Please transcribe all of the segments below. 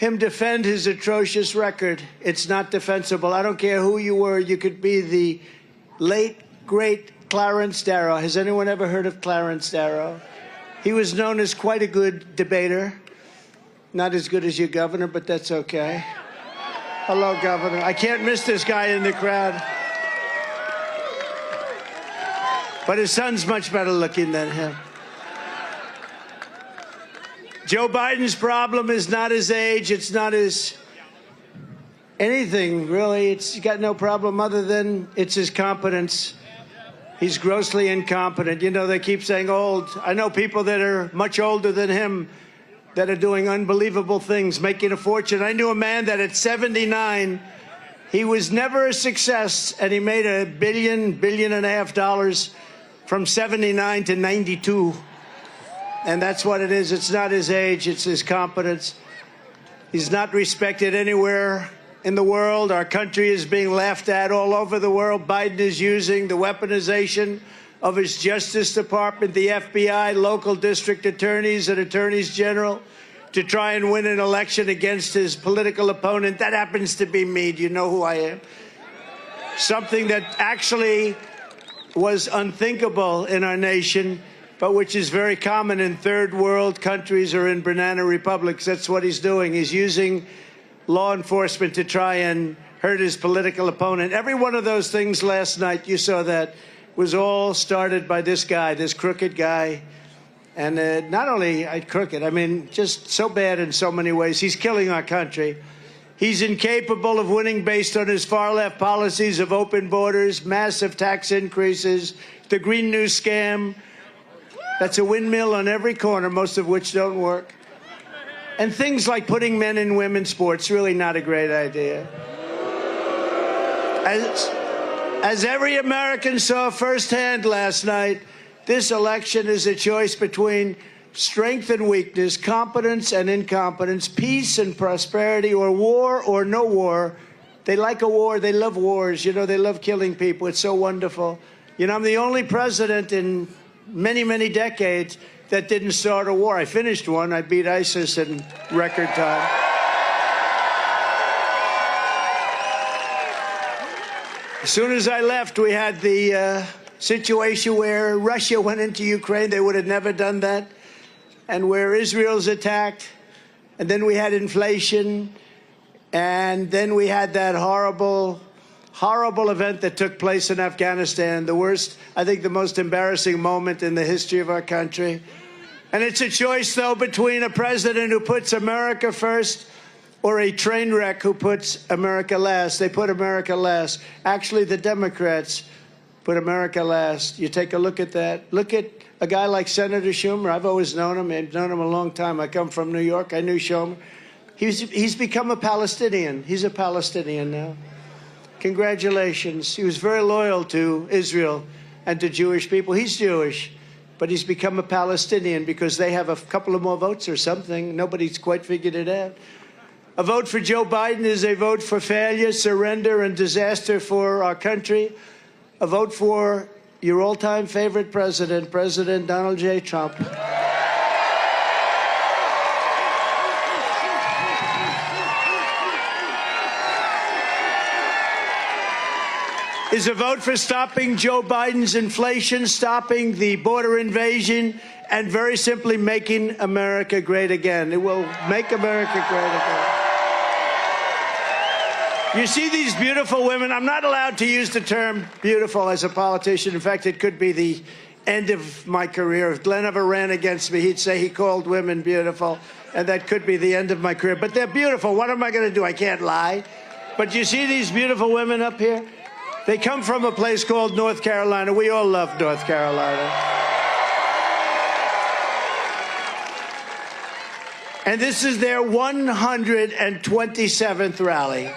him defend his atrocious record. It's not defensible. I don't care who you were. You could be the late, great Clarence Darrow. Has anyone ever heard of Clarence Darrow? He was known as quite a good debater. Not as good as your governor, but that's okay. Hello, Governor. I can't miss this guy in the crowd. But his son's much better looking than him. Joe Biden's problem is not his age. It's not his anything, really. He's got no problem other than it's his competence. He's grossly incompetent. You know, they keep saying old. I know people that are much older than him that are doing unbelievable things, making a fortune. I knew a man that at 79, he was never a success, and he made $1 billion, $1.5 billion from 79 to 92. And that's what it is. It's not his age, it's his competence. He's not respected anywhere in the world. Our country is being laughed at all over the world. Biden is using the weaponization of his Justice Department, the FBI, local district attorneys and attorneys general to try and win an election against his political opponent. That happens to be me. Do you know who I am? Something that actually was unthinkable in our nation, but which is very common in third world countries or in banana republics. That's what he's doing. He's using law enforcement to try and hurt his political opponent. Every one of those things last night, you saw that, was all started by this guy, this crooked guy. And not only crooked, I mean, just so bad in so many ways. He's killing our country. He's incapable of winning based on his far-left policies of open borders, massive tax increases, the Green New Scam. That's a windmill on every corner, most of which don't work. And things like putting men in women's sports, really not a great idea. As every American saw firsthand last night, this election is a choice between strength and weakness, competence and incompetence, peace and prosperity, or war or no war. They like a war. They love wars. You know, they love killing people. It's so wonderful. You know, I'm the only president in many, many decades that didn't start a war. I finished one. I beat ISIS in record time. As soon as I left, we had the situation where Russia went into Ukraine. They would have never done that. And where Israel's attacked. And then we had inflation. And then we had that horrible, horrible event that took place in Afghanistan. The worst, I think the most embarrassing moment in the history of our country. And it's a choice, though, between a president who puts America first or a train wreck who puts America last. They put America last. Actually, the Democrats put America last. You take a look at that. Look at a guy like Senator Schumer. I've always known him. I've known him a long time. I come from New York. I knew Schumer. He's become a Palestinian. He's a Palestinian now. Congratulations. He was very loyal to Israel and to Jewish people. He's Jewish, but he's become a Palestinian because they have a couple of more votes or something. Nobody's quite figured it out. A vote for Joe Biden is a vote for failure, surrender, and disaster for our country. A vote for your all-time favorite president, President Donald J. Trump. Is a vote for stopping Joe Biden's inflation, stopping the border invasion, and very simply making America great again. It will make America great again. You see these beautiful women. I'm not allowed to use the term beautiful as a politician. In fact, it could be the end of my career. If Glenn ever ran against me, he'd say he called women beautiful, and that could be the end of my career. But they're beautiful. What am I going to do? I can't lie. But you see these beautiful women up here? They come from a place called North Carolina. We all love North Carolina. And this is their 127th rally.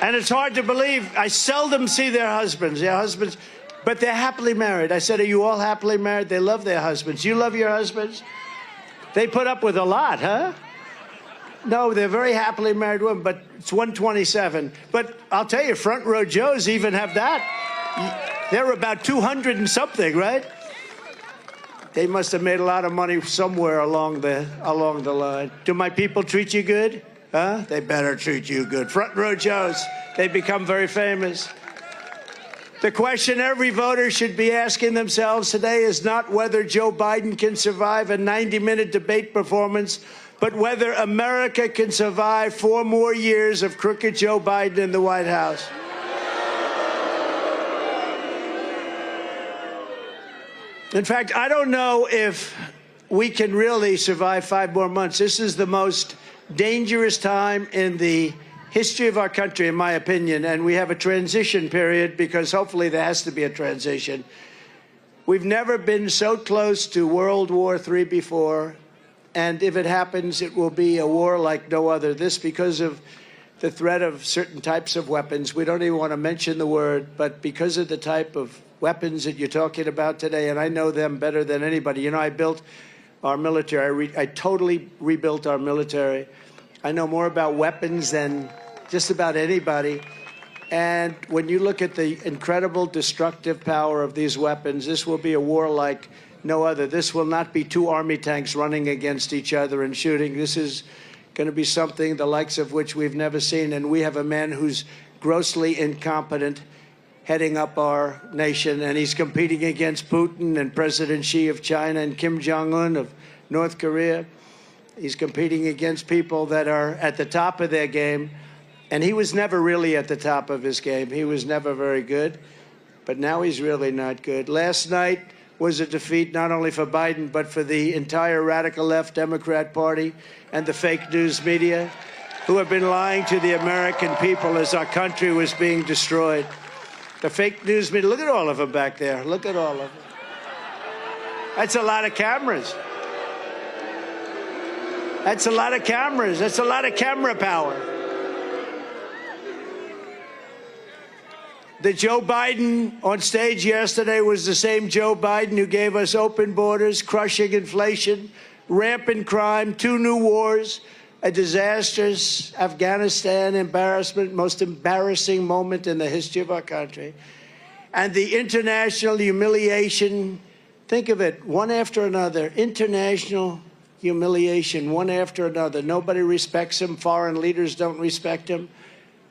And it's hard to believe. I seldom see their husbands, but they're happily married. I said, are you all happily married? They love their husbands. You love your husbands? They put up with a lot, huh? No, they're very happily married women, but it's 127. But I'll tell you, front row Joes even have that. They're about 200 and something, right? They must have made a lot of money somewhere along the line. Do my people treat you good? Huh? They better treat you good. Front row Joes, they become very famous. The question every voter should be asking themselves today is not whether Joe Biden can survive a 90-minute debate performance, but whether America can survive 4 more years of crooked Joe Biden in the White House. In fact, I don't know if we can really survive 5 more months. This is the most dangerous time in the history of our country, in my opinion, and we have a transition period because hopefully there has to be a transition. We've never been so close to World War III before, and if it happens, it will be a war like no other. This because of the threat of certain types of weapons. We don't even want to mention the word, but because of the type of weapons that you're talking about today, and I know them better than anybody. You know, I built our military. I totally rebuilt our military. I know more about weapons than just about anybody. And when you look at the incredible destructive power of these weapons, this will be a war like no other. This will not be 2 army tanks running against each other and shooting. This is going to be something the likes of which we've never seen. And we have a man who's grossly incompetent heading up our nation, and he's competing against Putin and President Xi of China and Kim Jong-un of North Korea. He's competing against people that are at the top of their game, and he was never really at the top of his game. He was never very good, but now he's really not good. Last night was a defeat not only for Biden, but for the entire radical left Democrat Party and the fake news media who have been lying to the American people as our country was being destroyed. The fake news media, look at all of them back there. Look at all of them. That's a lot of cameras. That's a lot of cameras. That's a lot of camera power. The Joe Biden on stage yesterday was the same Joe Biden who gave us open borders, crushing inflation, rampant crime, 2 new wars, a disastrous Afghanistan embarrassment, most embarrassing moment in the history of our country, and the international humiliation. Think of it, one after another, international humiliation, one after another. Nobody respects him. Foreign leaders don't respect him.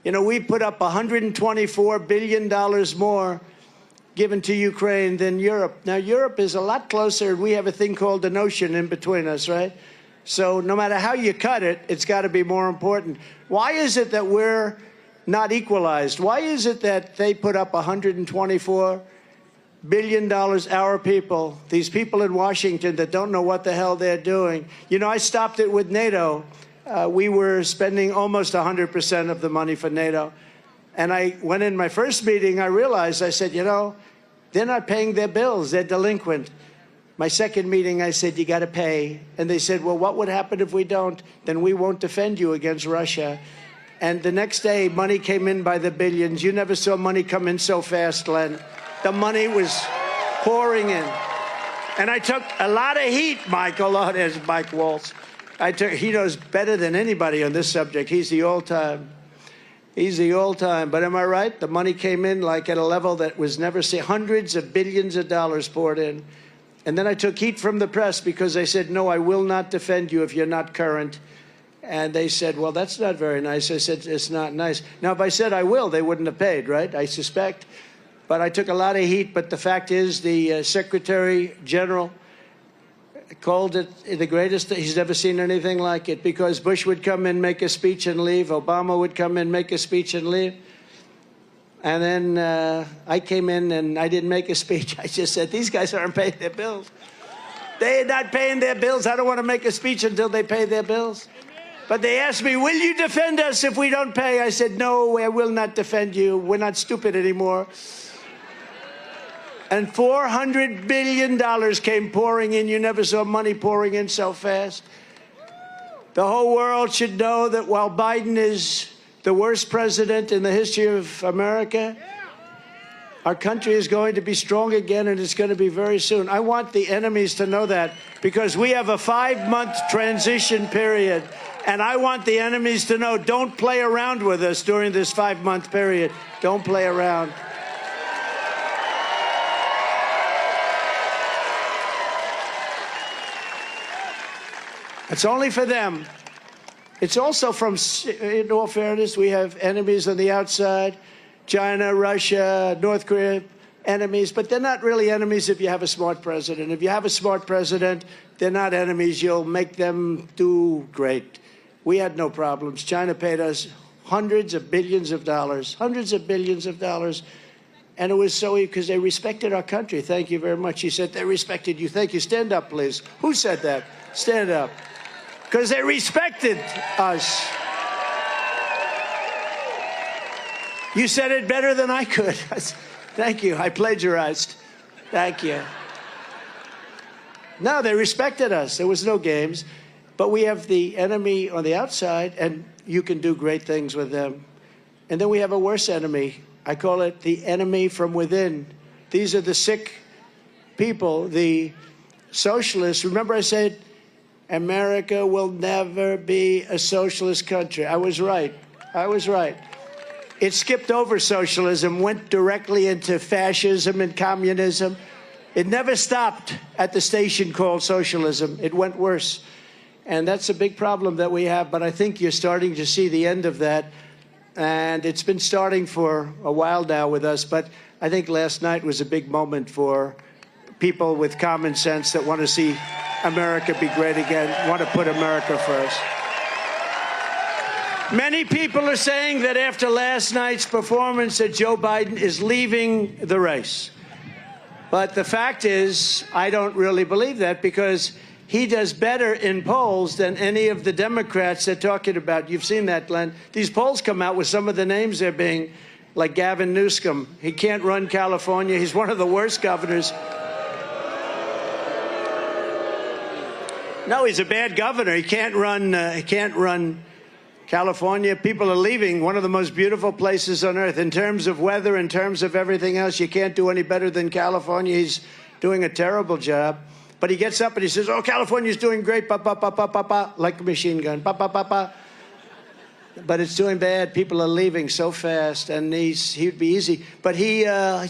You know, we put up $124 billion more given to Ukraine than Europe. Now, Europe is a lot closer. We have a thing called an ocean in between us, right? So no matter how you cut it, it's got to be more important. Why is it that we're not equalized? Why is it that they put up $124 billion, our people, these people in Washington that don't know what the hell they're doing? You know, I stopped it with NATO. We were spending almost 100% of the money for NATO. And I went in my first meeting, I realized, I said, you know, they're not paying their bills. They're delinquent. My second meeting, I said, you got to pay. And they said, well, what would happen if we don't? Then we won't defend you against Russia. And the next day, money came in by the billions. You never saw money come in so fast, Len. The money was pouring in. And I took a lot of heat, Michael. Oh, there's Mike Waltz. He knows better than anybody on this subject. He's the all-time. He's the all-time. But am I right? The money came in like at a level that was never seen. Hundreds of billions of dollars poured in. And then I took heat from the press because they said, no, I will not defend you if you're not current. And they said, well, that's not very nice. I said, it's not nice. Now, if I said I will, they wouldn't have paid, right? I suspect. But I took a lot of heat. But the fact is, the Secretary General called it the greatest. He's never seen anything like it, because Bush would come in, make a speech and leave. Obama would come in, make a speech and leave. And then I came in and I didn't make a speech. I just said, these guys aren't paying their bills. They're not paying their bills. I don't want to make a speech until they pay their bills. But they asked me, will you defend us if we don't pay? I said, no, I will not defend you. We're not stupid anymore. And $400 billion came pouring in. You never saw money pouring in so fast. The whole world should know that while Biden is the worst president in the history of America, our country is going to be strong again, and it's going to be very soon. I want the enemies to know that, because we have a 5-month transition period, and I want the enemies to know, don't play around with us during this 5-month period. Don't play around. It's only for them. It's also from, in all fairness, we have enemies on the outside, China, Russia, North Korea, enemies, but they're not really enemies if you have a smart president. If you have a smart president, they're not enemies. You'll make them do great. We had no problems. China paid us hundreds of billions of dollars, and it was so because they respected our country. Thank you very much. He said, they respected you. Thank you. Stand up, please. Who said that? Stand up. Because they respected us. You said it better than I could. Thank you. I plagiarized. Thank you. No, they respected us. There was no games. But we have the enemy on the outside, and you can do great things with them. And then we have a worse enemy. I call it the enemy from within. These are the sick people, the socialists. Remember I said, America will never be a socialist country. I was right. I was right. It skipped over socialism, went directly into fascism and communism. It never stopped at the station called socialism. It went worse. And that's a big problem that we have, but I think you're starting to see the end of that. And it's been starting for a while now with us, but I think last night was a big moment for people with common sense that want to see America be great again, want to put America first. Many people are saying that after last night's performance that Joe Biden is leaving the race. But the fact is, I don't really believe that because he does better in polls than any of the Democrats they're talking about. You've seen that, Glenn. These polls come out with some of the names they're being, like Gavin Newsom. He can't run California. He's one of the worst governors. No, he's a bad governor. He can't run California. People are leaving one of the most beautiful places on earth. In terms of weather, in terms of everything else, you can't do any better than California. He's doing a terrible job. But he gets up and he says, oh, California's doing great, pa, pa, pa, pa, pa, pa, like a machine gun, pa, pa, pa, pa. But it's doing bad. People are leaving so fast, and he'd be easy. But he's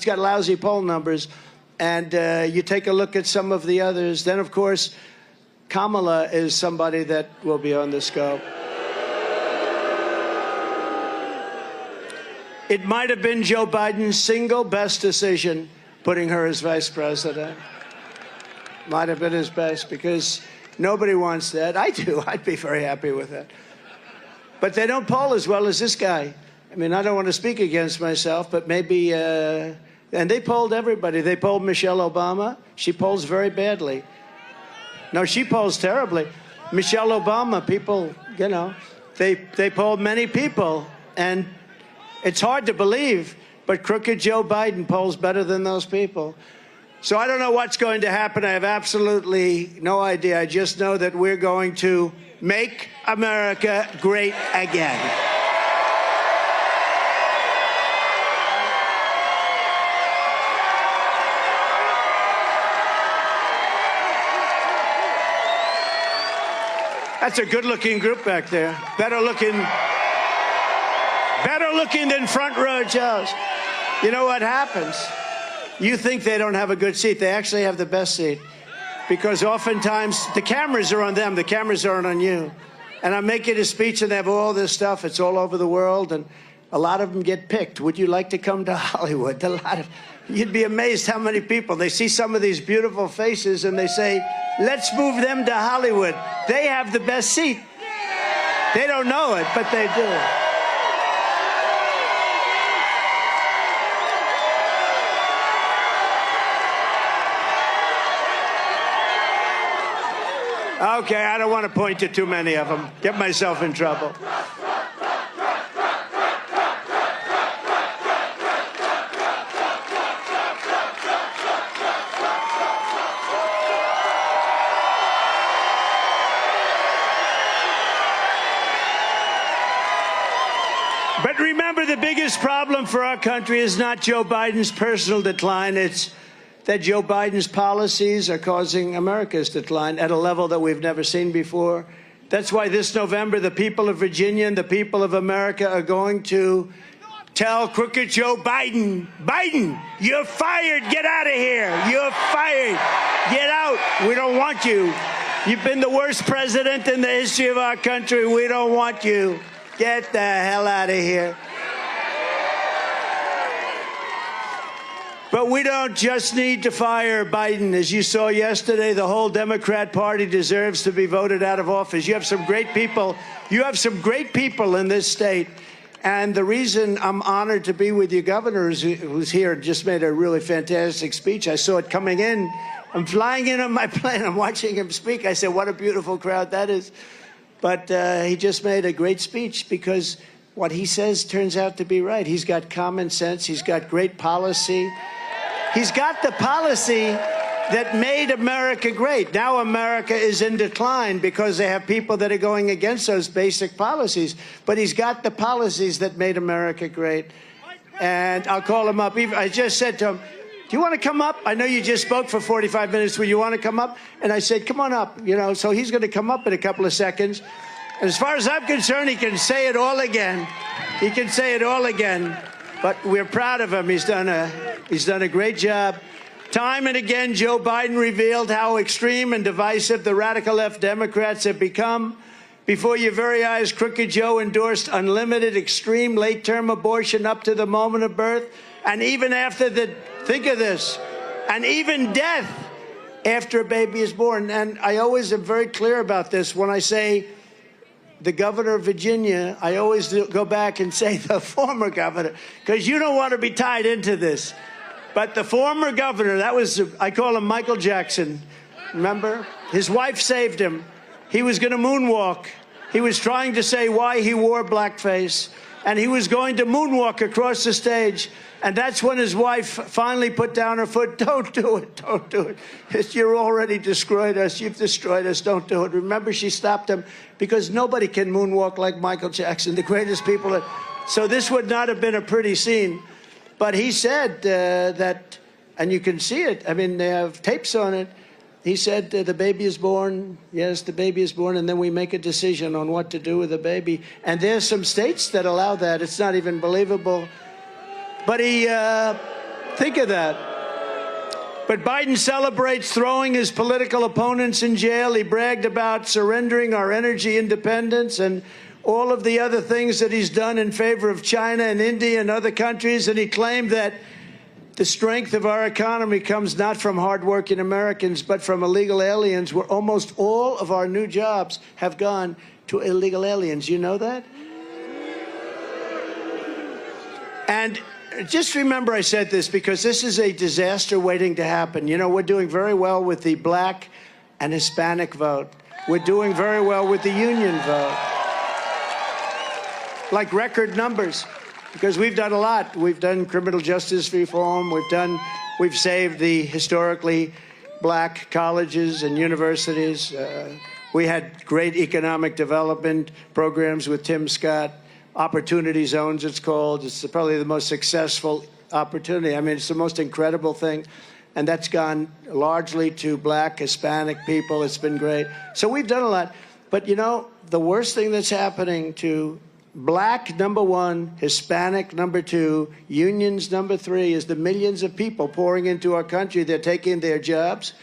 got lousy poll numbers. And you take a look at some of the others. Then, of course, Kamala is somebody that will be on the scope. It might have been Joe Biden's single best decision, putting her as vice president. Might have been his best, because nobody wants that. I do. I'd be very happy with that. But they don't poll as well as this guy. I mean, I don't want to speak against myself, but maybe, and they polled everybody. They polled Michelle Obama. She polls very badly. No, she polls terribly. Michelle Obama, people, you know, they polled many people, and it's hard to believe, but crooked Joe Biden polls better than those people. So I don't know what's going to happen. I have absolutely no idea. I just know that we're going to make America great again. That's a good-looking group back there. Better looking than front row Joes. You know what happens? You think they don't have a good seat. They actually have the best seat. Because oftentimes the cameras are on them. The cameras aren't on you. And I'm making a speech and they have all this stuff. It's all over the world. And a lot of them get picked. Would you like to come to Hollywood? You'd be amazed how many people. They see some of these beautiful faces and they say, let's move them to Hollywood. They have the best seat. They don't know it, but they do. Okay, I don't want to point to too many of them. Get myself in trouble. But remember, the biggest problem for our country is not Joe Biden's personal decline. It's that Joe Biden's policies are causing America's decline at a level that we've never seen before. That's why this November, the people of Virginia and the people of America are going to tell crooked Joe Biden, Biden, you're fired. Get out of here. You're fired. Get out. We don't want you. You've been the worst president in the history of our country. We don't want you. Get the hell out of here. But we don't just need to fire Biden. As you saw yesterday, the whole Democrat Party deserves to be voted out of office. You have some great people. You have some great people in this state. And the reason I'm honored to be with you, Governor, who's here, just made a really fantastic speech. I saw it coming in. I'm flying in on my plane. I'm watching him speak. I said, what a beautiful crowd that is. But he just made a great speech because what he says turns out to be right. He's got common sense. He's got great policy. He's got the policy that made America great. Now America is in decline because they have people that are going against those basic policies. But he's got the policies that made America great. And I'll call him up. I just said to him, do you want to come up? I know you just spoke for 45 minutes. Will you want to come up? And I said, come on up. You know, so he's going to come up in a couple of seconds. And as far as I'm concerned, he can say it all again. He can say it all again. But we're proud of him. He's done a great job. Time and again, Joe Biden revealed how extreme and divisive the radical left Democrats have become. Before your very eyes, Crooked Joe endorsed unlimited, extreme, late-term abortion up to the moment of birth. And even after think of this, and even death after a baby is born. And I always am very clear about this. When I say the governor of Virginia, I always go back and say the former governor, because you don't want to be tied into this. But the former governor, I call him Michael Jackson. Remember? His wife saved him. He was going to moonwalk. He was trying to say why he wore blackface. And he was going to moonwalk across the stage. And that's when his wife finally put down her foot. Don't do it. Don't do it. You're already destroyed us. You've destroyed us. Don't do it. Remember, she stopped him because nobody can moonwalk like Michael Jackson, the greatest people. So this would not have been a pretty scene. But he said that, and you can see it. I mean, they have tapes on it. He said the baby is born. Yes, the baby is born, and then we make a decision on what to do with the baby. And there's some states that allow that. It's not even believable. But think of that. But Biden celebrates throwing his political opponents in jail. He bragged about surrendering our energy independence and all of the other things that he's done in favor of China and India and other countries. And he claimed that the strength of our economy comes not from hardworking Americans, but from illegal aliens, where almost all of our new jobs have gone to illegal aliens. You know that? And just remember I said this because this is a disaster waiting to happen. You know, we're doing very well with the black and Hispanic vote. We're doing very well with the union vote. Like record numbers, because we've done a lot. We've done criminal justice reform. We've saved the historically black colleges and universities. We had great economic development programs with Tim Scott. Opportunity zones, it's called. It's probably the most successful opportunity. I mean, it's the most incredible thing. And that's gone largely to black, Hispanic people. It's been great. So we've done a lot. But, you know, the worst thing that's happening to black, number one, Hispanic, number two, unions, number three, is the millions of people pouring into our country. They're taking their jobs,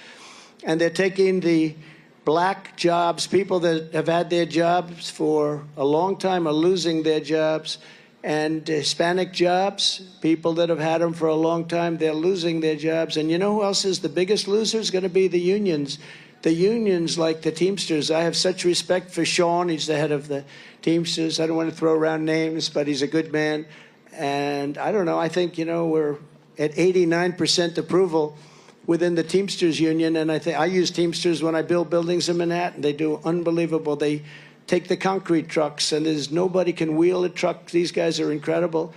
and they're taking the black jobs. People that have had their jobs for a long time are losing their jobs. And Hispanic jobs, people that have had them for a long time, they're losing their jobs. And you know who else is the biggest loser? Is going to be the unions. The unions, like the Teamsters. I have such respect for Sean. He's the head of the Teamsters. I don't want to throw around names, but he's a good man. And I don't know, I think, you know, we're at 89% approval within the Teamsters union. And I use Teamsters when I build buildings in Manhattan. They do unbelievable. They take the concrete trucks, and there's nobody can wheel a truck. These guys are incredible.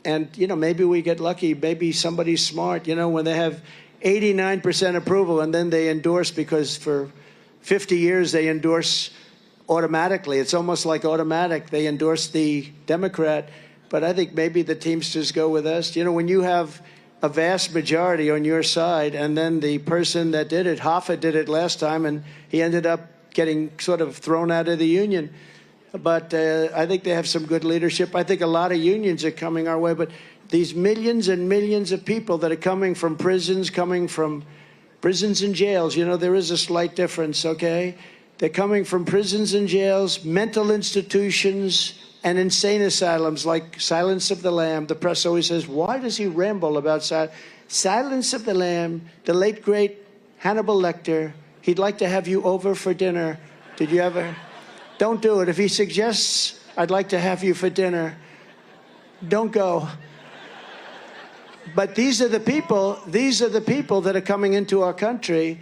And, you know, maybe we get lucky. Maybe somebody's smart, you know, when they have 89% approval and then they endorse, because for 50 years they endorse automatically. It's almost like automatic. They endorse the Democrat. But I think maybe the Teamsters go with us. You know, when you have a vast majority on your side, and then the person that did it, Hoffa did it last time, and he ended up getting sort of thrown out of the union. But I think they have some good leadership. I think a lot of unions are coming our way. But these millions and millions of people that are coming from prisons, coming from Prisons and jails, you know, there is a slight difference, okay? They're coming from prisons and jails, mental institutions, and insane asylums like Silence of the Lamb. The press always says, why does he ramble about Silence of the Lamb? The late, great Hannibal Lecter, he'd like to have you over for dinner. Did you ever? Don't do it. If he suggests, I'd like to have you for dinner, don't go. But these are the people that are coming into our country,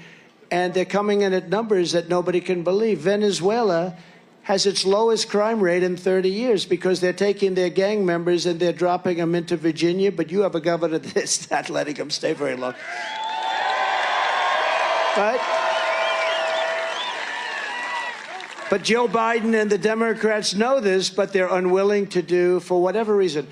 and they're coming in at numbers that nobody can believe. Venezuela has its lowest crime rate in 30 years because they're taking their gang members and they're dropping them into Virginia, but you have a governor that's not letting them stay very long. Right? But Joe Biden and the Democrats know this, but they're unwilling to do, for whatever reason.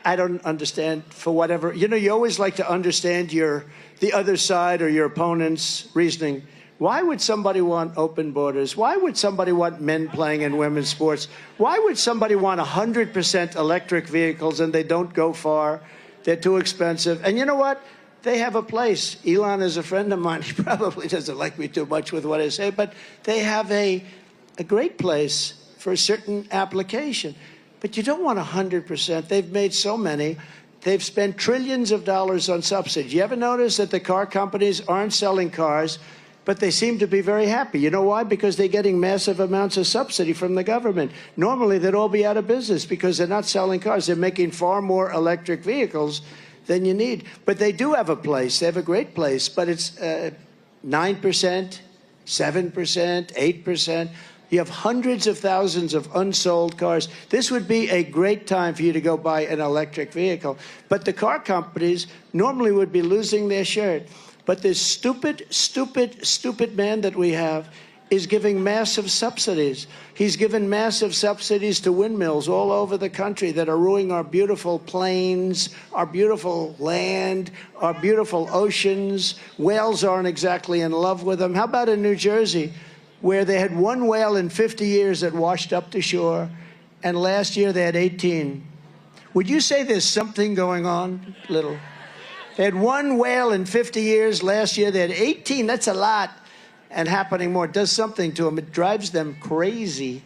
I don't understand, for whatever. You know, you always like to understand the other side or your opponent's reasoning. Why would somebody want open borders? Why would somebody want men playing in women's sports? Why would somebody want 100% electric vehicles and they don't go far? They're too expensive. And you know what? They have a place. Elon is a friend of mine. He probably doesn't like me too much with what I say, but they have a great place for a certain application. But you don't want 100%. They've made so many. They've spent trillions of dollars on subsidies. You ever notice that the car companies aren't selling cars, but they seem to be very happy? You know why? Because they're getting massive amounts of subsidy from the government. Normally, they'd all be out of business because they're not selling cars. They're making far more electric vehicles than you need. But they do have a place. They have a great place. But it's 9%, 7%, 8%. You have hundreds of thousands of unsold cars. This would be a great time for you to go buy an electric vehicle. But the car companies normally would be losing their shirt. But this stupid, stupid, stupid man that we have is giving massive subsidies. He's given massive subsidies to windmills all over the country that are ruining our beautiful plains, our beautiful land, our beautiful oceans. Whales aren't exactly in love with them. How about in New Jersey, where they had one whale in 50 years that washed up to shore, and last year they had 18. Would you say there's something going on? Little. They had one whale in 50 years. Last year they had 18. That's a lot. And happening more. It does something to them. It drives them crazy.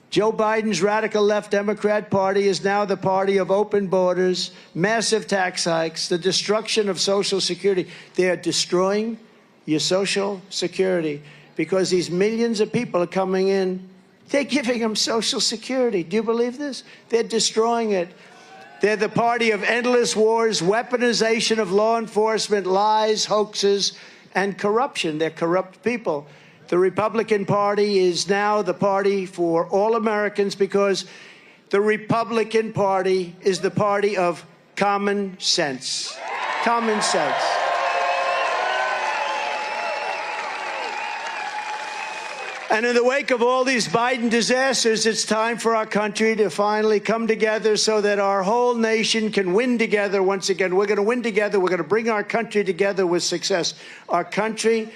Joe Biden's radical left Democrat Party is now the party of open borders, massive tax hikes, the destruction of Social Security. They are destroying your Social Security because these millions of people are coming in. They're giving them Social Security. Do you believe this? They're destroying it. They're the party of endless wars, weaponization of law enforcement, lies, hoaxes, and corruption. They're corrupt people. The Republican Party is now the party for all Americans because the Republican Party is the party of common sense. Common sense. And in the wake of all these Biden disasters, it's time for our country to finally come together so that our whole nation can win together once again. We're going to win together. We're going to bring our country together with success. Our country,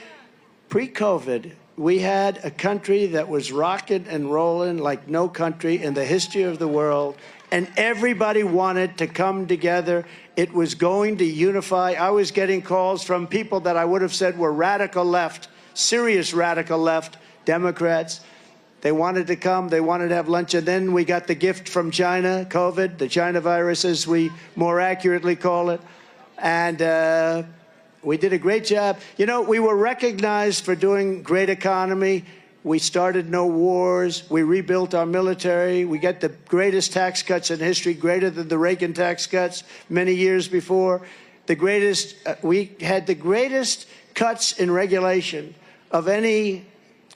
pre-COVID, we had a country that was rocking and rolling like no country in the history of the world. And everybody wanted to come together. It was going to unify. I was getting calls from people that I would have said were radical left, serious radical left, Democrats. They wanted to come. They wanted to have lunch. And then we got the gift from China, COVID, the China virus, as we more accurately call it. And we did a great job. You know, we were recognized for doing great economy. We started no wars. We rebuilt our military. We got the greatest tax cuts in history, greater than the Reagan tax cuts many years before. The greatest, we had the greatest cuts in regulation of any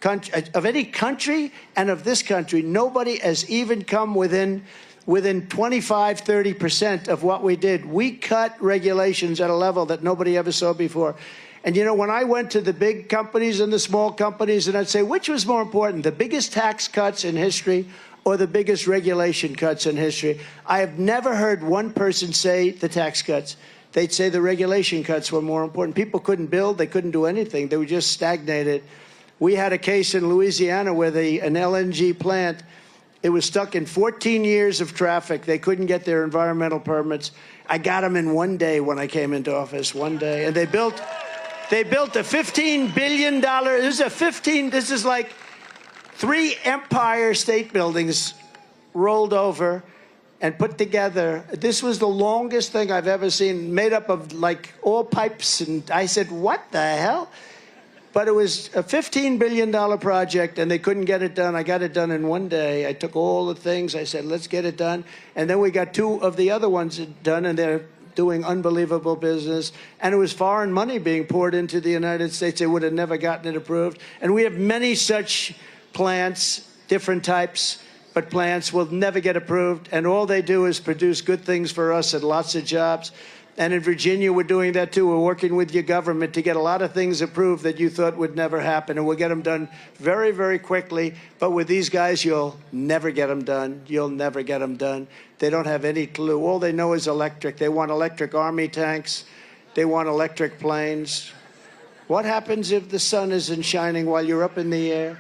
country and of this country. Nobody has even come within 25, 30% of what we did. We cut regulations at a level that nobody ever saw before. And, you know, when I went to the big companies and the small companies, and I'd say, which was more important, the biggest tax cuts in history or the biggest regulation cuts in history? I have never heard one person say the tax cuts. They'd say the regulation cuts were more important. People couldn't build. They couldn't do anything. They were just stagnated. We had a case in Louisiana where an LNG plant, it was stuck in 14 years of traffic. They couldn't get their environmental permits. I got them in one day when I came into office, one day. And they built They built a $15 billion, this is like 3 Empire State Buildings rolled over and put together. This was the longest thing I've ever seen, made up of like all pipes. And I said, what the hell? But it was a $15 billion project, and they couldn't get it done. I got it done in one day. I took all the things. I said, let's get it done. And then we got 2 of the other ones done, and they're doing unbelievable business. And it was foreign money being poured into the United States. They would have never gotten it approved. And we have many such plants, different types, but plants will never get approved. And all they do is produce good things for us and lots of jobs. And in Virginia, we're doing that too. We're working with your government to get a lot of things approved that you thought would never happen. And we'll get them done very, very quickly. But with these guys, you'll never get them done. You'll never get them done. They don't have any clue. All they know is electric. They want electric army tanks. They want electric planes. What happens if the sun isn't shining while you're up in the air?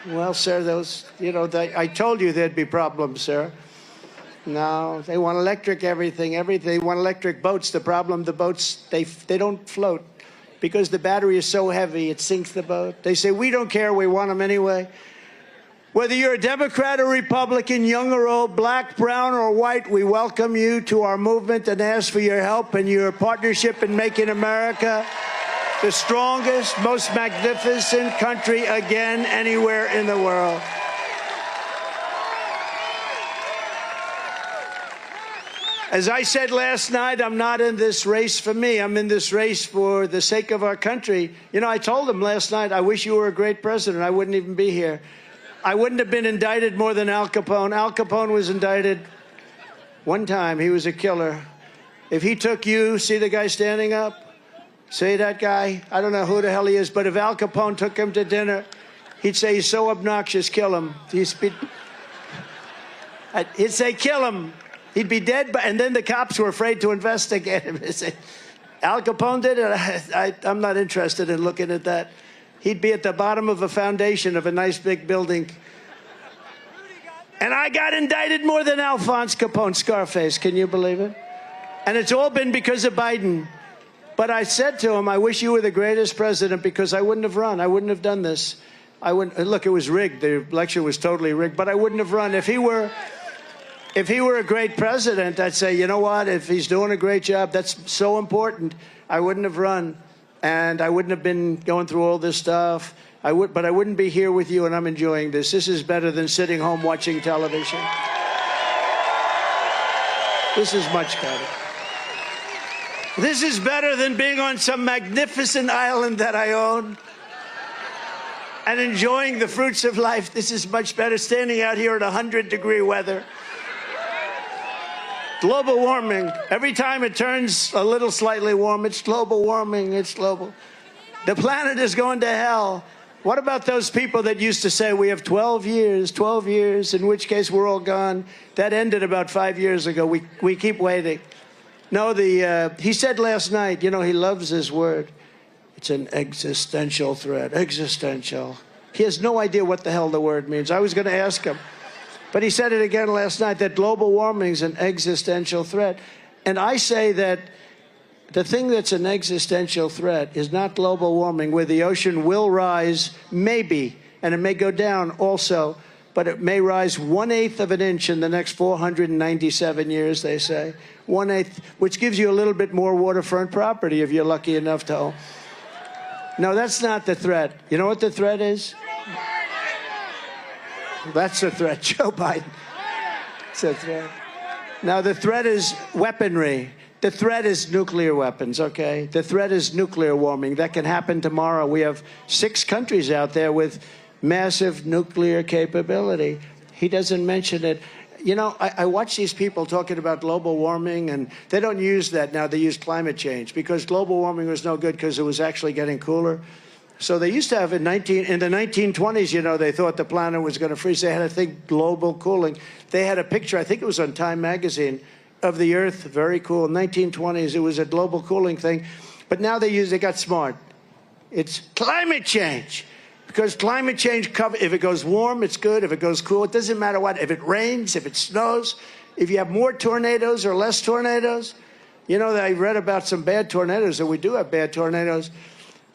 Well, sir, I told you there'd be problems, sir. No, they want electric everything. They want electric boats. The problem, the boats, they don't float because the battery is so heavy, it sinks the boat. They say, we don't care, we want them anyway. Whether you're a Democrat or Republican, young or old, black, brown, or white, we welcome you to our movement and ask for your help and your partnership in making America the strongest, most magnificent country again anywhere in the world. As I said last night, I'm not in this race for me. I'm in this race for the sake of our country. You know, I told them last night, I wish you were a great president. I wouldn't even be here. I wouldn't have been indicted more than Al Capone. Al Capone was indicted one time. He was a killer. If he took you, see the guy standing up? See that guy? I don't know who the hell he is, but if Al Capone took him to dinner, he'd say, he's so obnoxious, kill him. He'd say, kill him. He'd be dead, and then the cops were afraid to investigate him. They say, Al Capone did it? I'm not interested in looking at that. He'd be at the bottom of a foundation of a nice big building. And I got indicted more than Alphonse Capone, Scarface. Can you believe it? And it's all been because of Biden. But I said to him, I wish you were the greatest president because I wouldn't have run. I wouldn't have done this. I wouldn't. Look, it was rigged. The election was totally rigged, but I wouldn't have run. If he were a great president, I'd say, you know what, if he's doing a great job, that's so important, I wouldn't have run. And I wouldn't have been going through all this stuff. But I wouldn't be here with you, and I'm enjoying this. This is better than sitting home watching television. This is much better. This is better than being on some magnificent island that I own and enjoying the fruits of life. This is much better standing out here in 100-degree weather. Global warming. Every time it turns a little slightly warm, it's global warming. It's global. The planet is going to hell. What about those people that used to say we have 12 years, in which case we're all gone? That ended about 5 years ago. We keep waiting. No, he said last night, you know, he loves his word. It's an existential threat. Existential. He has no idea what the hell the word means. I was going to ask him. But he said it again last night, that global warming is an existential threat. And I say that the thing that's an existential threat is not global warming, where the ocean will rise, maybe, and it may go down also, but it may rise 1/8 of an inch in the next 497 years, they say. 1/8, which gives you a little bit more waterfront property if you're lucky enough to own. No, that's not the threat. You know what the threat is? That's the threat, Joe Biden. It's a threat. Now, the threat is weaponry. The threat is nuclear weapons, okay? The threat is nuclear warming. That can happen tomorrow. We have 6 countries out there with massive nuclear capability. He doesn't mention it. You know, I watch these people talking about global warming, and they don't use that now. They use climate change because global warming was no good because it was actually getting cooler. So they used to have in the 1920s, you know, they thought the planet was going to freeze. They had a thing, global cooling. They had a picture, I think it was on Time magazine, of the Earth, very cool. 1920s, it was a global cooling thing. But now they got smart. It's climate change. Because climate change, if it goes warm, it's good. If it goes cool, it doesn't matter what. If it rains, if it snows, if you have more tornadoes or less tornadoes, You know, I read about some bad tornadoes, and we do have bad tornadoes.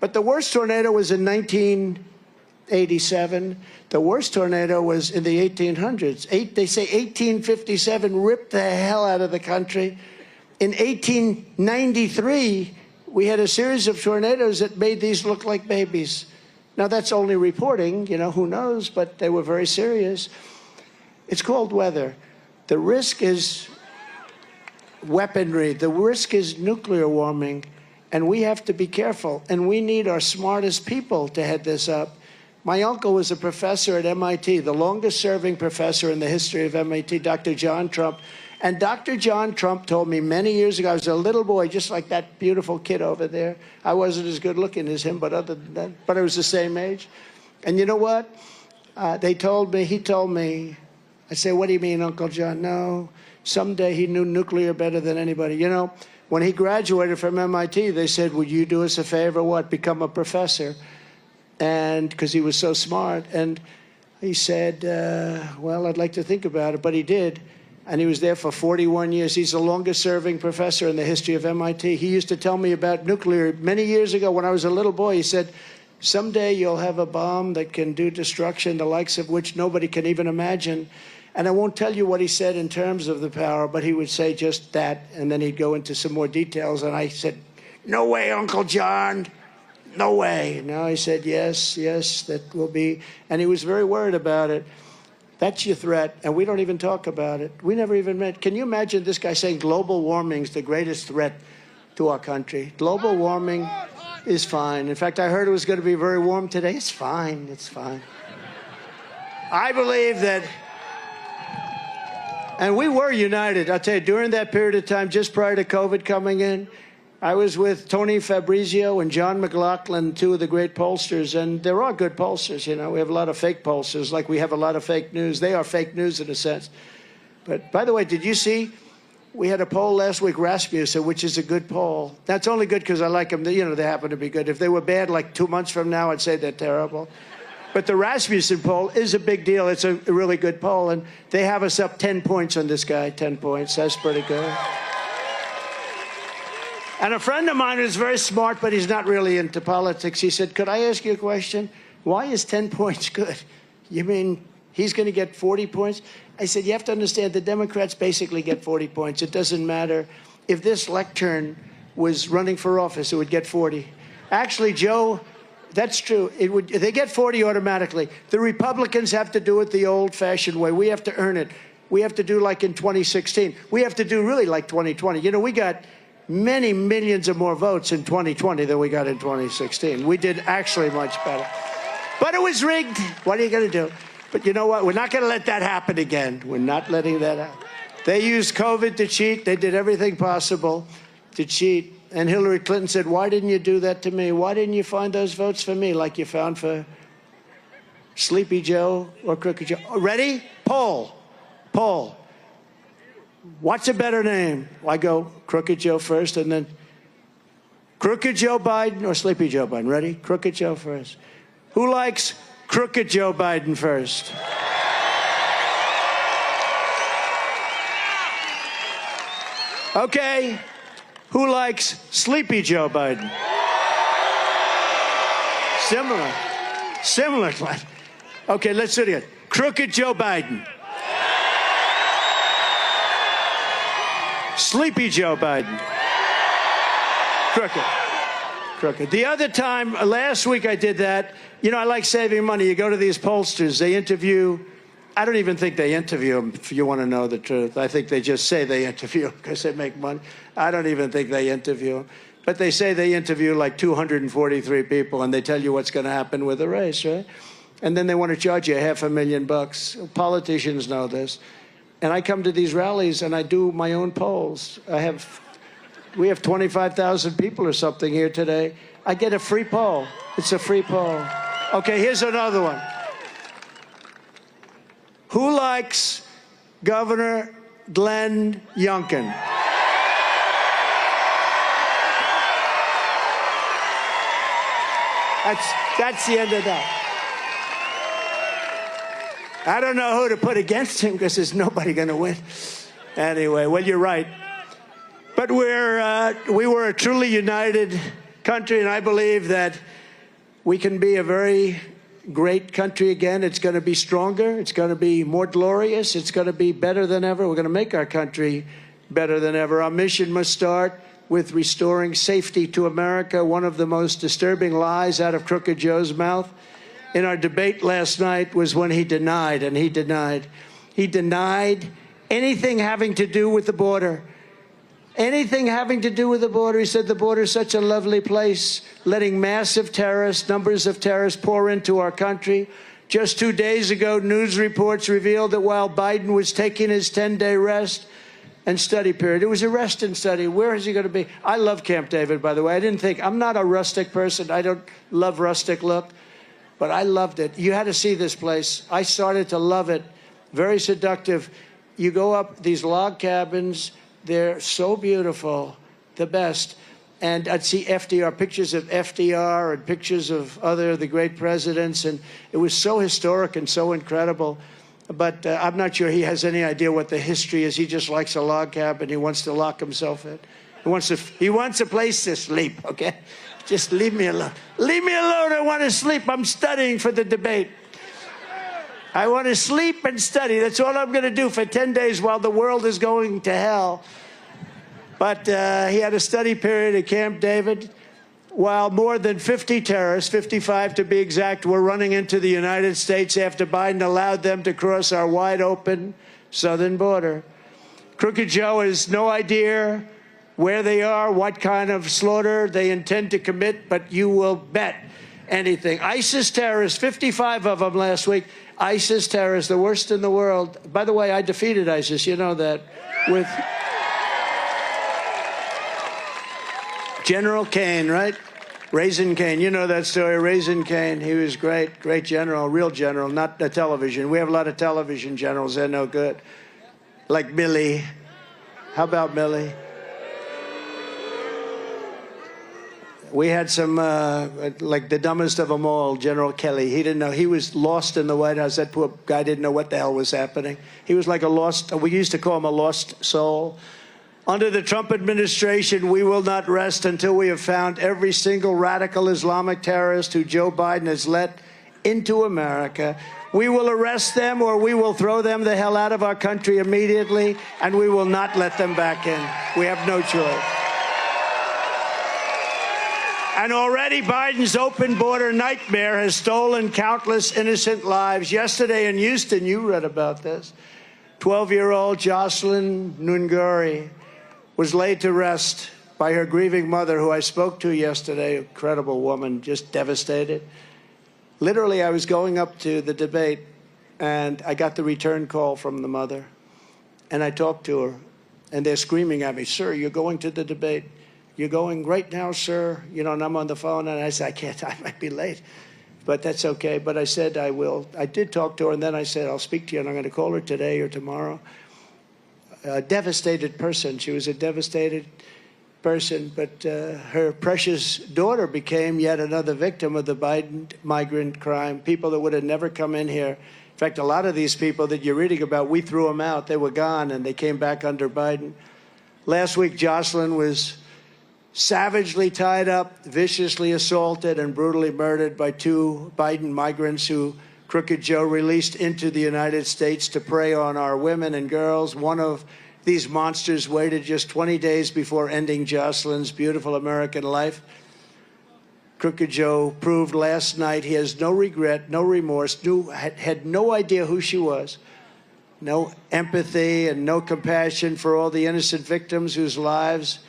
But the worst tornado was in 1987. The worst tornado was in the 1800s. They say 1857 ripped the hell out of the country. In 1893, we had a series of tornadoes that made these look like babies. Now, that's only reporting, you know, who knows, but they were very serious. It's called weather. The risk is weaponry. The risk is nuclear warming. And we have to be careful. And we need our smartest people to head this up. My uncle was a professor at MIT, the longest-serving professor in the history of MIT, Dr. John Trump. And Dr. John Trump told me many years ago, I was a little boy, just like that beautiful kid over there. I wasn't as good-looking as him, but other than that, but I was the same age. And you know what? He told me, I say, what do you mean, Uncle John? No, someday he knew nuclear better than anybody. You know, when he graduated from MIT, they said, would you do us a favor? What? Become a professor. And because he was so smart. And he said, well, I'd like to think about it. But he did. And he was there for 41 years. He's the longest-serving professor in the history of MIT. He used to tell me about nuclear many years ago when I was a little boy. He said, someday you'll have a bomb that can do destruction, the likes of which nobody can even imagine. And I won't tell you what he said in terms of the power, but he would say just that, and then he'd go into some more details. And I said, no way, Uncle John, no way. No, he said, yes, that will be. And he was very worried about it. That's your threat, and we don't even talk about it. We never even met. Can you imagine this guy saying global warming is the greatest threat to our country? Global warming is fine. In fact, I heard it was going to be very warm today. It's fine. It's fine. I believe that. And we were united. I'll tell you, during that period of time, just prior to COVID coming in, I was with Tony Fabrizio and John McLaughlin, two of the great pollsters, and there are good pollsters, you know. We have a lot of fake pollsters, like we have a lot of fake news. They are fake news in a sense. But, by the way, did you see, we had a poll last week, Rasmussen, which is a good poll. That's only good because I like them. You know, they happen to be good. If they were bad, like 2 months from now, I'd say they're terrible. But the Rasmussen poll is a big deal. It's a really good poll. And they have us up 10 points on this guy, 10 points. That's pretty good. And a friend of mine who's very smart, but he's not really into politics, he said, could I ask you a question? Why is 10 points good? You mean he's going to get 40 points? I said, you have to understand the Democrats basically get 40 points. It doesn't matter. If this lectern was running for office, it would get 40. Actually, Joe, that's true. They get 40 automatically. The Republicans have to do it the old-fashioned way. We have to earn it. We have to do like in 2016. We have to do really like 2020. You know, we got many millions of more votes in 2020 than we got in 2016. We did actually much better. But it was rigged. What are you going to do? But you know what? We're not going to let that happen again. We're not letting that happen. They used COVID to cheat. They did everything possible to cheat. And Hillary Clinton said, why didn't you do that to me? Why didn't you find those votes for me like you found for Sleepy Joe or Crooked Joe? Ready? Poll. Poll. What's a better name? I go Crooked Joe first, and then Crooked Joe Biden or Sleepy Joe Biden. Ready? Crooked Joe first. Who likes Crooked Joe Biden first? Okay. Who likes Sleepy Joe Biden? Similar. Okay, let's do it again. Crooked Joe Biden. Sleepy Joe Biden. Crooked. The other time, last week I did that. You know, I like saving money. You go to these pollsters, they interview. I don't even think they interview them, if you want to know the truth. I think they just say they interview because they make money. I don't even think they interview them. But they say they interview like 243 people, and they tell you what's going to happen with the race, right? And then they want to charge you $500,000. Politicians know this. And I come to these rallies, and I do my own polls. We have 25,000 people or something here today. I get a free poll. It's a free poll. Okay, here's another one. Who likes Governor Glenn Youngkin? That's the end of that. I don't know who to put against him because there's nobody going to win. Anyway, well, you're right. But we were a truly united country, and I believe that we can be a very great country again. It's going to be stronger. It's going to be more glorious. It's going to be better than ever. We're going to make our country better than ever. Our mission must start with restoring safety to America. One of the most disturbing lies out of Crooked Joe's mouth in our debate last night was when he denied anything having to do with the border. Anything having to do with the border. He said the border is such a lovely place, letting massive numbers of terrorists pour into our country. Just 2 days ago, news reports revealed that while Biden was taking his 10-day rest and study period, it was a rest and study. Where is he going to be? I love Camp David, by the way. I'm not a rustic person. I don't love rustic look, but I loved it. You had to see this place. I started to love it. Very seductive. You go up these log cabins. They're so beautiful, the best. And I'd see FDR, pictures of FDR and pictures of the great presidents. And it was so historic and so incredible. But I'm not sure he has any idea what the history is. He just likes a log cabin. He wants to lock himself in. He wants a place to sleep, okay? Just leave me alone. Leave me alone. I want to sleep. I'm studying for the debate. I want to sleep and study. That's all I'm going to do for 10 days while the world is going to hell. But he had a study period at Camp David while more than 50 terrorists, 55 to be exact, were running into the United States after Biden allowed them to cross our wide-open southern border. Crooked Joe has no idea where they are, what kind of slaughter they intend to commit, but you will bet anything. ISIS terrorists, 55 of them last week. ISIS terrorists, the worst in the world. By the way, I defeated ISIS, you know that, with General Kane, right? Raisin Kane, you know that story, Raisin Kane. He was great, great general, real general, not the television. We have a lot of television generals, they're no good. Like Milley. How about Milley? We had some, like the dumbest of them all, General Kelly. He didn't know. He was lost in the White House. That poor guy didn't know what the hell was happening. He was like a lost, we used to call him a lost soul. Under the Trump administration, we will not rest until we have found every single radical Islamic terrorist who Joe Biden has let into America. We will arrest them or we will throw them the hell out of our country immediately, and we will not let them back in. We have no choice. And already Biden's open border nightmare has stolen countless innocent lives. Yesterday in Houston, you read about this. 12-year-old Jocelyn Nunguri was laid to rest by her grieving mother, who I spoke to yesterday. Incredible woman, just devastated. Literally, I was going up to the debate, and I got the return call from the mother. And I talked to her, and they're screaming at me, "Sir, you're going to the debate. You're going right now, sir." You know, and I'm on the phone, and I said, "I can't, I might be late." But that's okay. But I said I will. I did talk to her, and then I said, "I'll speak to you, and I'm going to call her today or tomorrow." A devastated person. She was a devastated person, but her precious daughter became yet another victim of the Biden migrant crime. People that would have never come in here. In fact, a lot of these people that you're reading about, we threw them out. They were gone, and they came back under Biden. Last week, Jocelyn was savagely tied up, viciously assaulted, and brutally murdered by 2 Biden migrants who Crooked Joe released into the United States to prey on our women and girls. One of these monsters waited just 20 days before ending Jocelyn's beautiful American life. Crooked Joe proved last night he has no regret, no remorse, had no idea who she was, no empathy and no compassion for all the innocent victims whose lives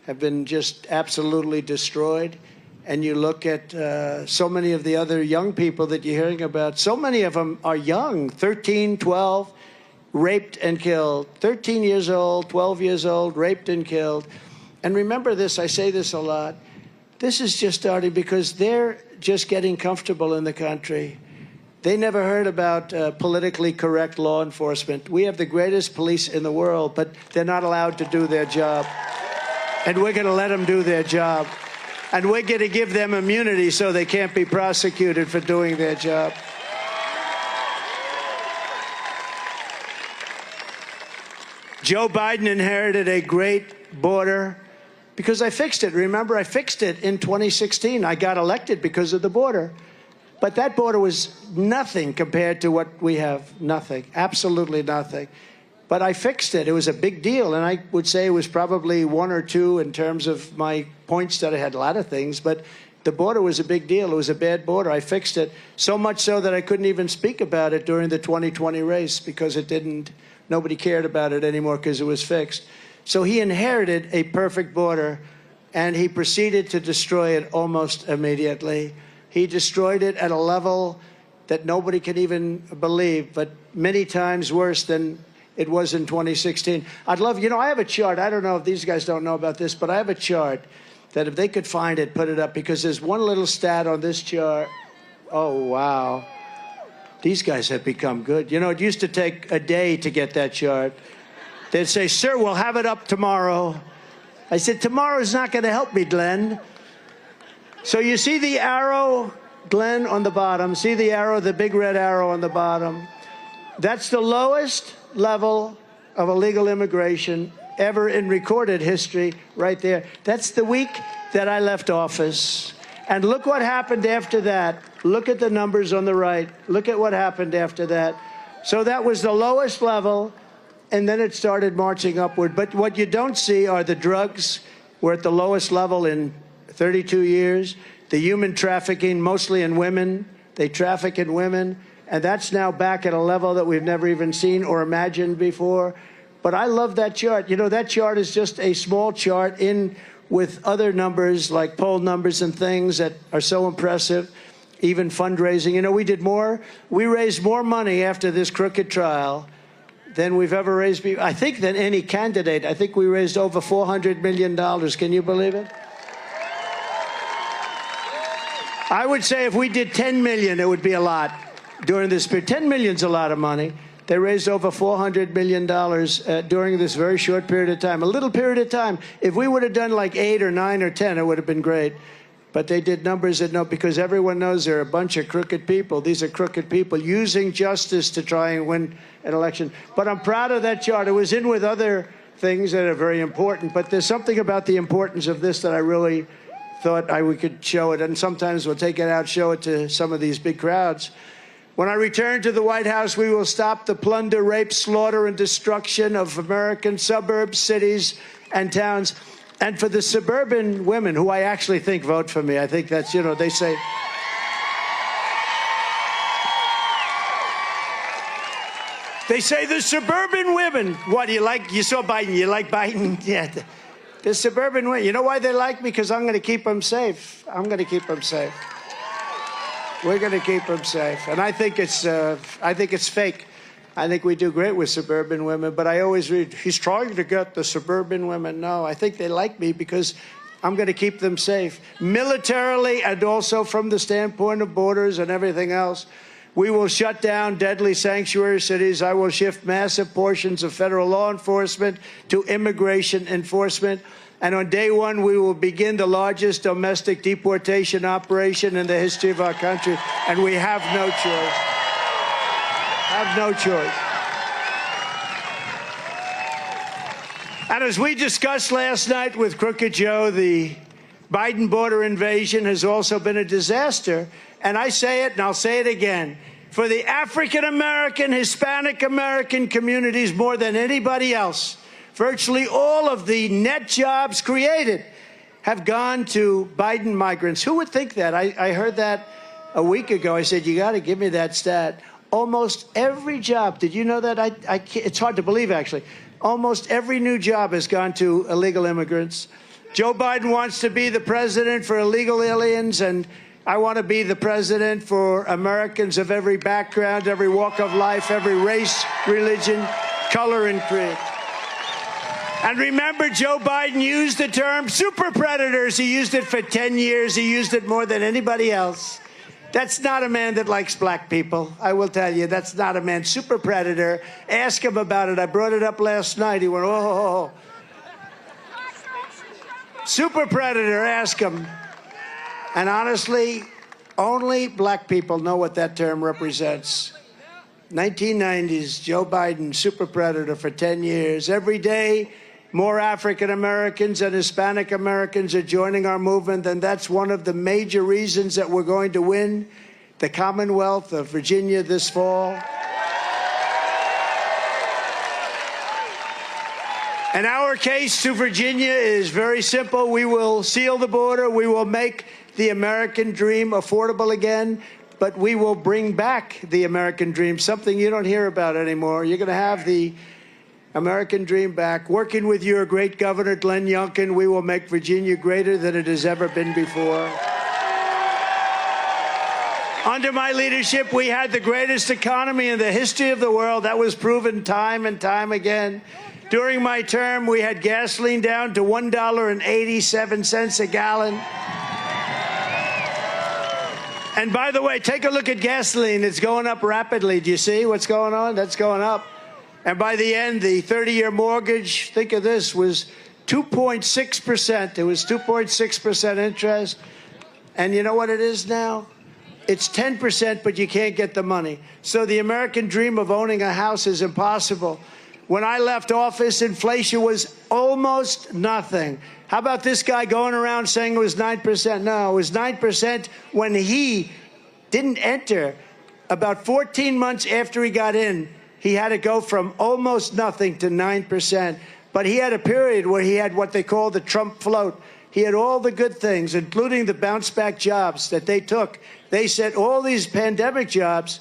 have been just absolutely destroyed. And you look at so many of the other young people that you're hearing about, so many of them are young, 13, 12, raped and killed. 13 years old, 12 years old, raped and killed. And remember this, I say this a lot, this is just starting because they're just getting comfortable in the country. They never heard about politically correct law enforcement. We have the greatest police in the world, but they're not allowed to do their job. And we're going to let them do their job. And we're going to give them immunity so they can't be prosecuted for doing their job. Joe Biden inherited a great border because I fixed it. Remember, I fixed it in 2016. I got elected because of the border. But that border was nothing compared to what we have. Nothing. Absolutely nothing. But I fixed it. It was a big deal. And I would say it was probably one or two in terms of my points that I had a lot of things. But the border was a big deal. It was a bad border. I fixed it. So much so that I couldn't even speak about it during the 2020 race because it didn't, nobody cared about it anymore because it was fixed. So he inherited a perfect border, and he proceeded to destroy it almost immediately. He destroyed it at a level that nobody can even believe, but many times worse than it was in 2016. I'd love, you know, I have a chart. I don't know if these guys don't know about this, but I have a chart that if they could find it, put it up, because there's one little stat on this chart. Oh, wow. These guys have become good. You know, it used to take a day to get that chart. They'd say, sir, we'll have it up tomorrow. I said, tomorrow's not going to help me, Glenn. So you see the arrow, Glenn, on the bottom. See the arrow, the big red arrow on the bottom. That's the lowest level of illegal immigration ever in recorded history right there. That's the week that I left office. And look what happened after that. Look at the numbers on the right. Look at what happened after that. So that was the lowest level, and then it started marching upward. But what you don't see are the drugs. We're at the lowest level in 32 years. The human trafficking, mostly in women. They traffic in women. And that's now back at a level that we've never even seen or imagined before. But I love that chart. You know, that chart is just a small chart in with other numbers like poll numbers and things that are so impressive, even fundraising. You know, we raised more money after this crooked trial than we've ever raised, I think, than any candidate. I think we raised over $400 million. Can you believe it? I would say if we did 10 million, it would be a lot during this period. 10 million's a lot of money. They raised over $400 million during this very short period of time, a little period of time. If we would have done like 8 or 9 or 10, it would have been great. But they did numbers that no, because everyone knows they're a bunch of crooked people. These are crooked people using justice to try and win an election. But I'm proud of that chart. It was in with other things that are very important. But there's something about the importance of this that I really thought we could show it. And sometimes we'll take it out, show it to some of these big crowds. When I return to the White House, we will stop the plunder, rape, slaughter, and destruction of American suburbs, cities, and towns. And for the suburban women, who I actually think vote for me, I think that's, you know, they say... They say the suburban women, what, you saw Biden, you like Biden? Yeah. The suburban women, you know why they like me? Because I'm going to keep them safe. I'm going to keep them safe. We're going to keep them safe. And I think it's fake. I think we do great with suburban women, but I always read, he's trying to get the suburban women. No, I think they like me because I'm going to keep them safe. Militarily and also from the standpoint of borders and everything else. We will shut down deadly sanctuary cities. I will shift massive portions of federal law enforcement to immigration enforcement. And on day one, we will begin the largest domestic deportation operation in the history of our country. And we have no choice. Have no choice. And as we discussed last night with Crooked Joe, the Biden border invasion has also been a disaster. And I say it, and I'll say it again, for the African-American, Hispanic-American communities more than anybody else. Virtually all of the net jobs created have gone to Biden migrants. Who would think that? I heard that a week ago. I said, you got to give me that stat. Almost every job, did you know that? It's hard to believe, actually. Almost every new job has gone to illegal immigrants. Joe Biden wants to be the president for illegal aliens, and I want to be the president for Americans of every background, every walk of life, every race, religion, color, and creed. And remember, Joe Biden used the term super predators. He used it for 10 years. He used it more than anybody else. That's not a man that likes black people. I will tell you, that's not a man. Super predator. Ask him about it. I brought it up last night. He went, oh. Super predator, ask him. And honestly, only black people know what that term represents. 1990s, Joe Biden, super predator for 10 years. Every day, more African Americans and Hispanic Americans are joining our movement, and that's one of the major reasons that we're going to win the Commonwealth of Virginia this fall. And our case to Virginia is very simple. We will seal the border. We will make the American dream affordable again. But we will bring back the American dream, something you don't hear about anymore. You're going to have the American dream back. Working with your great governor, Glenn Youngkin, we will make Virginia greater than it has ever been before. Under my leadership, we had the greatest economy in the history of the world. That was proven time and time again. During my term, we had gasoline down to $1.87 a gallon. And by the way, take a look at gasoline. It's going up rapidly. Do you see what's going on? That's going up. And by the end, the 30-year mortgage, think of this, was 2.6%. It was 2.6% interest. And you know what it is now? It's 10%, but you can't get the money. So the American dream of owning a house is impossible. When I left office, inflation was almost nothing. How about this guy going around saying it was 9%? No, it was 9% when he didn't enter. About 14 months after he got in, he had to go from almost nothing to 9%. But he had a period where he had what they call the Trump float. He had all the good things, including the bounce-back jobs that they took. They said all these pandemic jobs,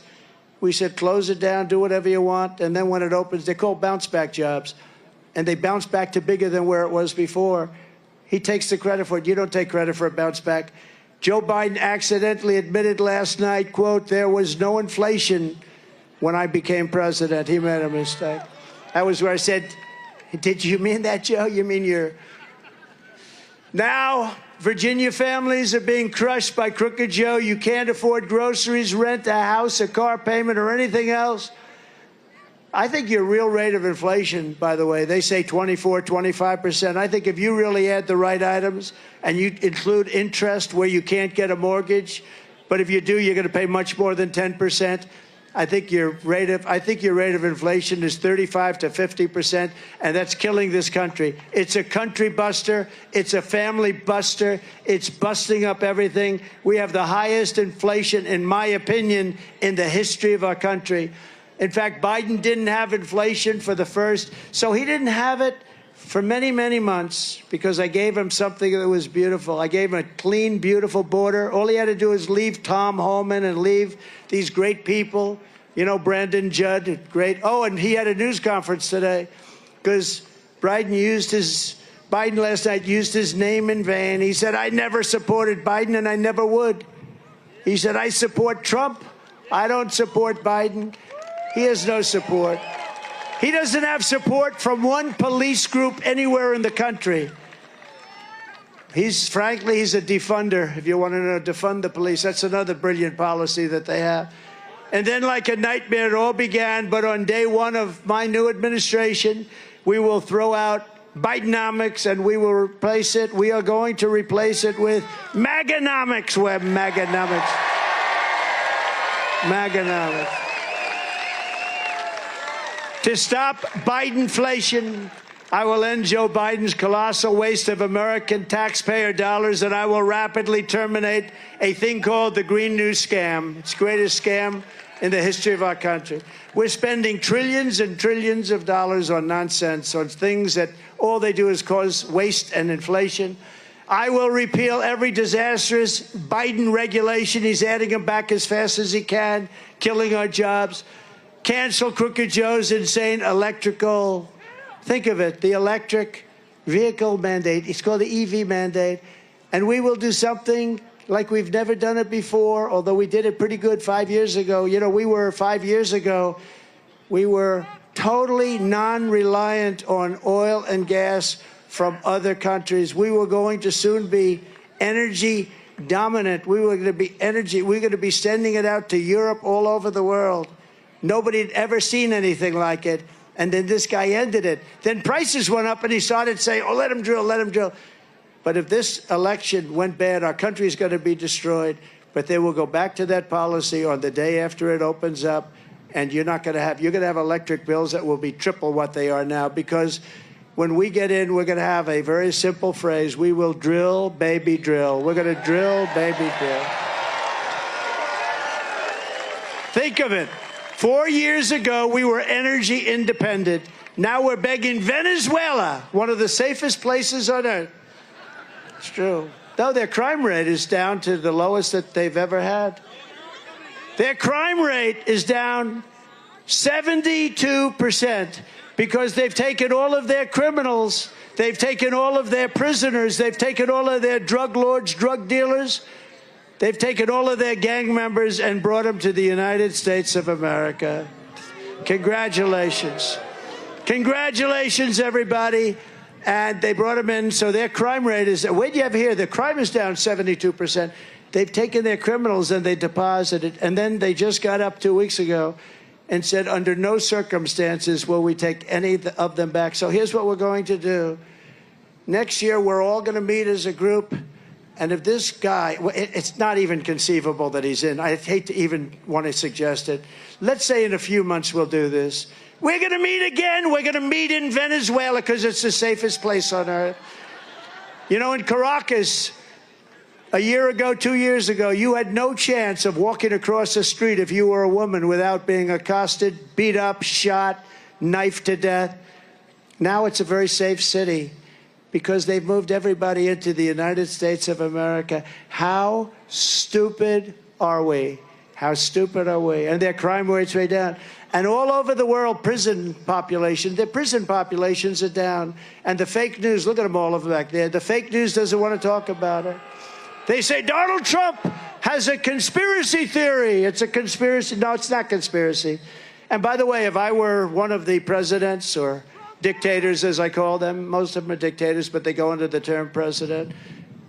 we said, close it down, do whatever you want. And then when it opens, they're called bounce-back jobs. And they bounce back to bigger than where it was before. He takes the credit for it. You don't take credit for a bounce back. Joe Biden accidentally admitted last night, quote, there was no inflation when I became president. He made a mistake. That was where I said, did you mean that, Joe? You mean you're... Now, Virginia families are being crushed by Crooked Joe. You can't afford groceries, rent, a house, a car payment, or anything else. I think your real rate of inflation, by the way, they say 24, 25%. I think if you really add the right items and you include interest where you can't get a mortgage, but if you do, you're going to pay much more than 10%. I think your rate of inflation is 35 to 50%, and that's killing this country. It's a country buster. It's a family buster. It's busting up everything. We have the highest inflation, in my opinion, in the history of our country. In fact, Biden didn't have inflation for the first, so he didn't have it for many, many months because I gave him something that was beautiful. I gave him a clean, beautiful border. All he had to do is leave Tom Homan and leave these great people. You know, Brandon Judd, great. Oh, and he had a news conference today because Biden last night used his name in vain. He said, I never supported Biden and I never would. He said, I support Trump. I don't support Biden. He has no support. He doesn't have support from one police group anywhere in the country. Frankly, he's a defunder. If you want to know, defund the police. That's another brilliant policy that they have. And then like a nightmare, it all began. But on day one of my new administration, we will throw out Bidenomics and we will replace it. We are going to replace it with Maganomics. Maganomics. Maganomics. To stop Bidenflation, I will end Joe Biden's colossal waste of American taxpayer dollars, and I will rapidly terminate a thing called the Green New Scam. It's the greatest scam in the history of our country. We're spending trillions and trillions of dollars on nonsense, on things that all they do is cause waste and inflation. I will repeal every disastrous Biden regulation. He's adding them back as fast as he can, killing our jobs. Cancel Crooked Joe's insane electrical, think of it, the electric vehicle mandate. It's called the EV mandate. And we will do something like we've never done it before, although we did it pretty good 5 years ago. You know, 5 years ago, we were totally non-reliant on oil and gas from other countries. We were going to soon be energy dominant. We were going to be sending it out to Europe, all over the world. Nobody had ever seen anything like it. And then this guy ended it. Then prices went up and he started saying, oh, let him drill, let him drill. But if this election went bad, our country is going to be destroyed. But they will go back to that policy on the day after it opens up. And you're going to have electric bills that will be triple what they are now, because when we get in, we're going to have a very simple phrase. We will drill, baby, drill. We're going to drill, baby, drill. Think of it. 4 years ago, we were energy independent. Now we're begging Venezuela, one of the safest places on earth. It's true. Though their crime rate is down to the lowest that they've ever had. Their crime rate is down 72% because they've taken all of their criminals, they've taken all of their prisoners, they've taken all of their drug lords, drug dealers, they've taken all of their gang members and brought them to the United States of America. Congratulations. Congratulations, everybody. And they brought them in, so their crime rate is, wait, you have here, the crime is down 72%. They've taken their criminals and they deposited, and then they just got up 2 weeks ago and said, under no circumstances will we take any of them back. So here's what we're going to do. Next year, we're all going to meet as a group, and if this guy, it's not even conceivable that he's in. I hate to even want to suggest it. Let's say in a few months we'll do this. We're going to meet again. We're going to meet in Venezuela because it's the safest place on earth. You know, in Caracas, a year ago, 2 years ago, you had no chance of walking across the street if you were a woman without being accosted, beat up, shot, knifed to death. Now it's a very safe city because they've moved everybody into the United States of America. How stupid are we? How stupid are we? And their crime rate's way down. And all over the world, their prison populations are down. And the fake news, look at them all over back there. The fake news doesn't want to talk about it. They say Donald Trump has a conspiracy theory. It's a conspiracy. No, it's not conspiracy. And by the way, if I were one of the presidents or dictators, as I call them, most of them are dictators, but they go under the term president.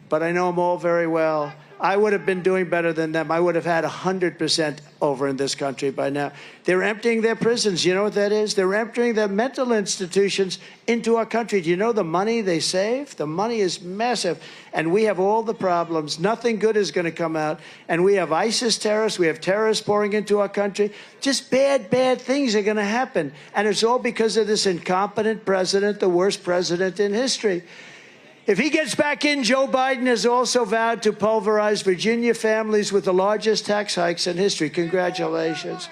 But I know them all very well. I would have been doing better than them. I would have had 100% over in this country by now. They're emptying their prisons. You know what that is? They're emptying their mental institutions into our country. Do you know the money they save? The money is massive. And we have all the problems. Nothing good is going to come out. And we have ISIS terrorists. We have terrorists pouring into our country. Just bad, bad things are going to happen. And it's all because of this incompetent president, the worst president in history. If he gets back in, Joe Biden has also vowed to pulverize Virginia families with the largest tax hikes in history. Congratulations.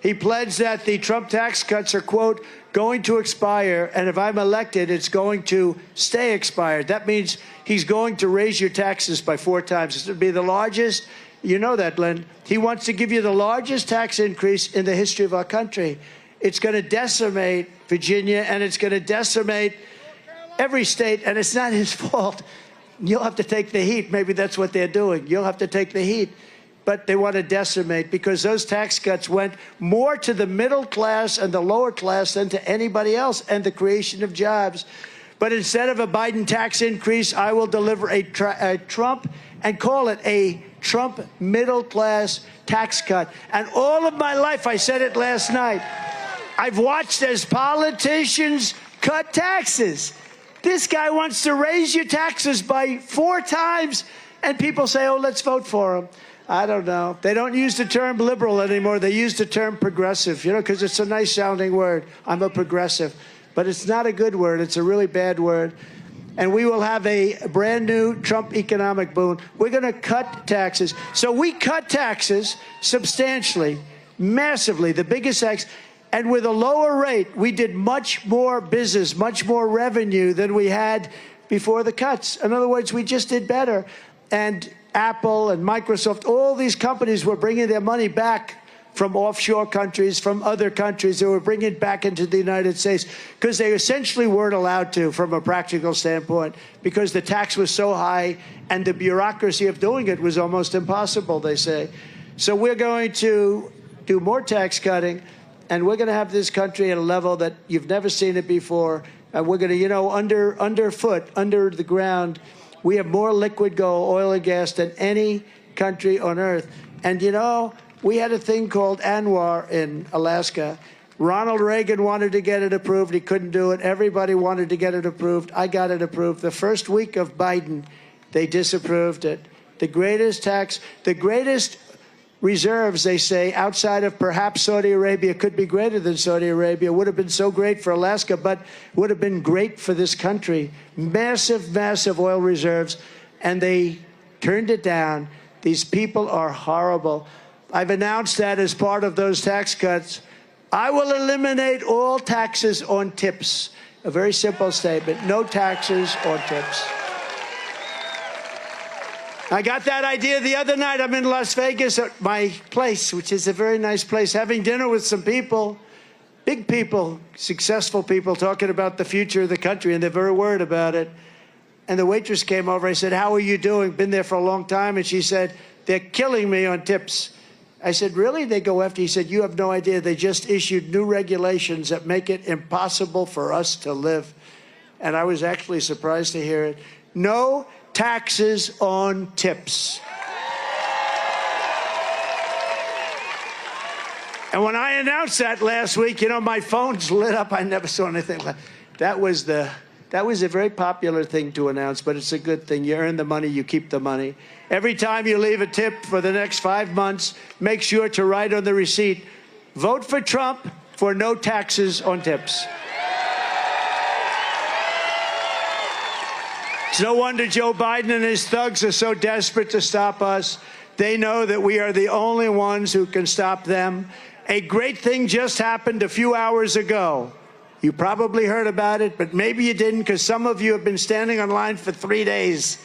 He pledged that the Trump tax cuts are, quote, going to expire, and if I'm elected, it's going to stay expired. That means he's going to raise your taxes by 4 times. It's going to be the largest. You know that, Lynn. He wants to give you the largest tax increase in the history of our country. It's going to decimate Virginia, and it's going to decimate every state, and it's not his fault. You'll have to take the heat. Maybe that's what they're doing. You'll have to take the heat. But they want to decimate because those tax cuts went more to the middle class and the lower class than to anybody else, and the creation of jobs. But instead of a Biden tax increase, I will deliver a Trump, and call it a Trump middle class tax cut. And all of my life, I said it last night, I've watched as politicians cut taxes. This guy wants to raise your taxes by 4 times, and people say, oh, let's vote for him. I don't know. They don't use the term liberal anymore. They use the term progressive, you know, because it's a nice-sounding word. I'm a progressive. But it's not a good word. It's a really bad word. And we will have a brand-new Trump economic boom. We're going to cut taxes. So we cut taxes substantially, massively, the biggest tax. And with a lower rate, we did much more business, much more revenue than we had before the cuts. In other words, we just did better. And Apple and Microsoft, all these companies were bringing their money back from offshore countries, from other countries. They were bringing it back into the United States because they essentially weren't allowed to from a practical standpoint because the tax was so high and the bureaucracy of doing it was almost impossible, they say. So we're going to do more tax cutting. And we're going to have this country at a level that you've never seen it before. And we're going to, you know, underfoot, under the ground, we have more liquid gold, oil and gas than any country on earth. And, you know, we had a thing called ANWR in Alaska. Ronald Reagan wanted to get it approved. He couldn't do it. Everybody wanted to get it approved. I got it approved. The first week of Biden, they disapproved it. The greatest tax, the greatest reserves, they say, outside of perhaps Saudi Arabia, could be greater than Saudi Arabia. Would have been so great for Alaska, but would have been great for this country. Massive, massive oil reserves, and they turned it down. These people are horrible. I've announced that as part of those tax cuts, I will eliminate all taxes on tips. A very simple statement, no taxes on tips. I got that idea the other night. I'm in Las Vegas at my place, which is a very nice place, having dinner with some people, big people, successful people, talking about the future of the country, and they're very worried about it. And the waitress came over. I said, how are you doing? Been there for a long time. And she said, they're killing me on tips. I said, really? They go after you? He said, you have no idea. They just issued new regulations that make it impossible for us to live. And I was actually surprised to hear it. No taxes on tips. And when I announced that last week, you know, my phone's lit up. I never saw anything like that. That was a very popular thing to announce, but it's a good thing. You earn the money, you keep the money. Every time you leave a tip for the next 5 months, make sure to write on the receipt, vote for Trump for no taxes on tips. It's no wonder Joe Biden and his thugs are so desperate to stop us. They know that we are the only ones who can stop them. A great thing just happened a few hours ago. You probably heard about it, but maybe you didn't, because some of you have been standing in line for 3 days.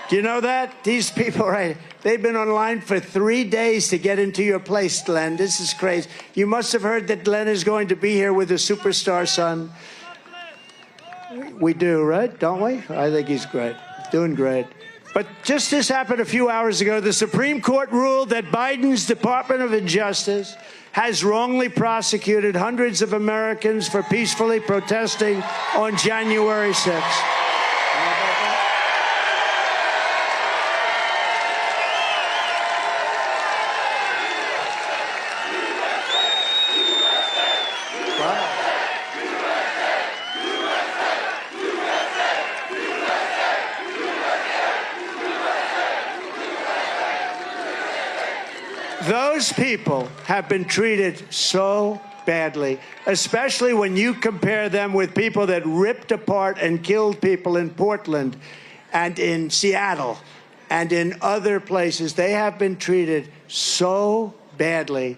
Do you know that? These people, right, they've been online for 3 days to get into your place, Glenn. This is crazy. You must have heard that Glenn is going to be here with a superstar son. We do, right? Don't we? I think he's great. Doing great. But just this happened a few hours ago. The Supreme Court ruled that Biden's Department of Justice has wrongly prosecuted hundreds of Americans for peacefully protesting on January 6th. Those people have been treated so badly, especially when you compare them with people that ripped apart and killed people in Portland and in Seattle and in other places. They have been treated so badly.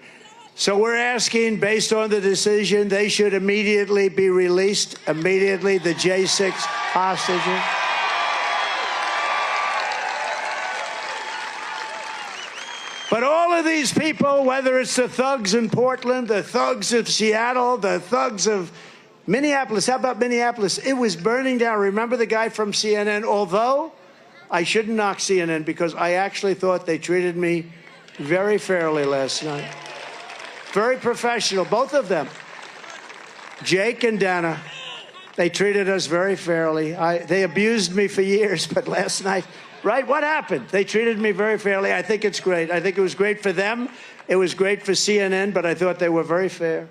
So we're asking, based on the decision, they should immediately be released, immediately, the J6 hostages. But all of these people, whether it's the thugs in Portland, the thugs of Seattle, the thugs of Minneapolis. How about Minneapolis? It was burning down. Remember the guy from CNN? Although I shouldn't knock CNN, because I actually thought they treated me very fairly last night. Very professional, both of them. Jake and Dana, they treated us very fairly. They abused me for years, but last night, right? What happened? They treated me very fairly. I think it's great. I think it was great for them. It was great for CNN, but I thought they were very fair.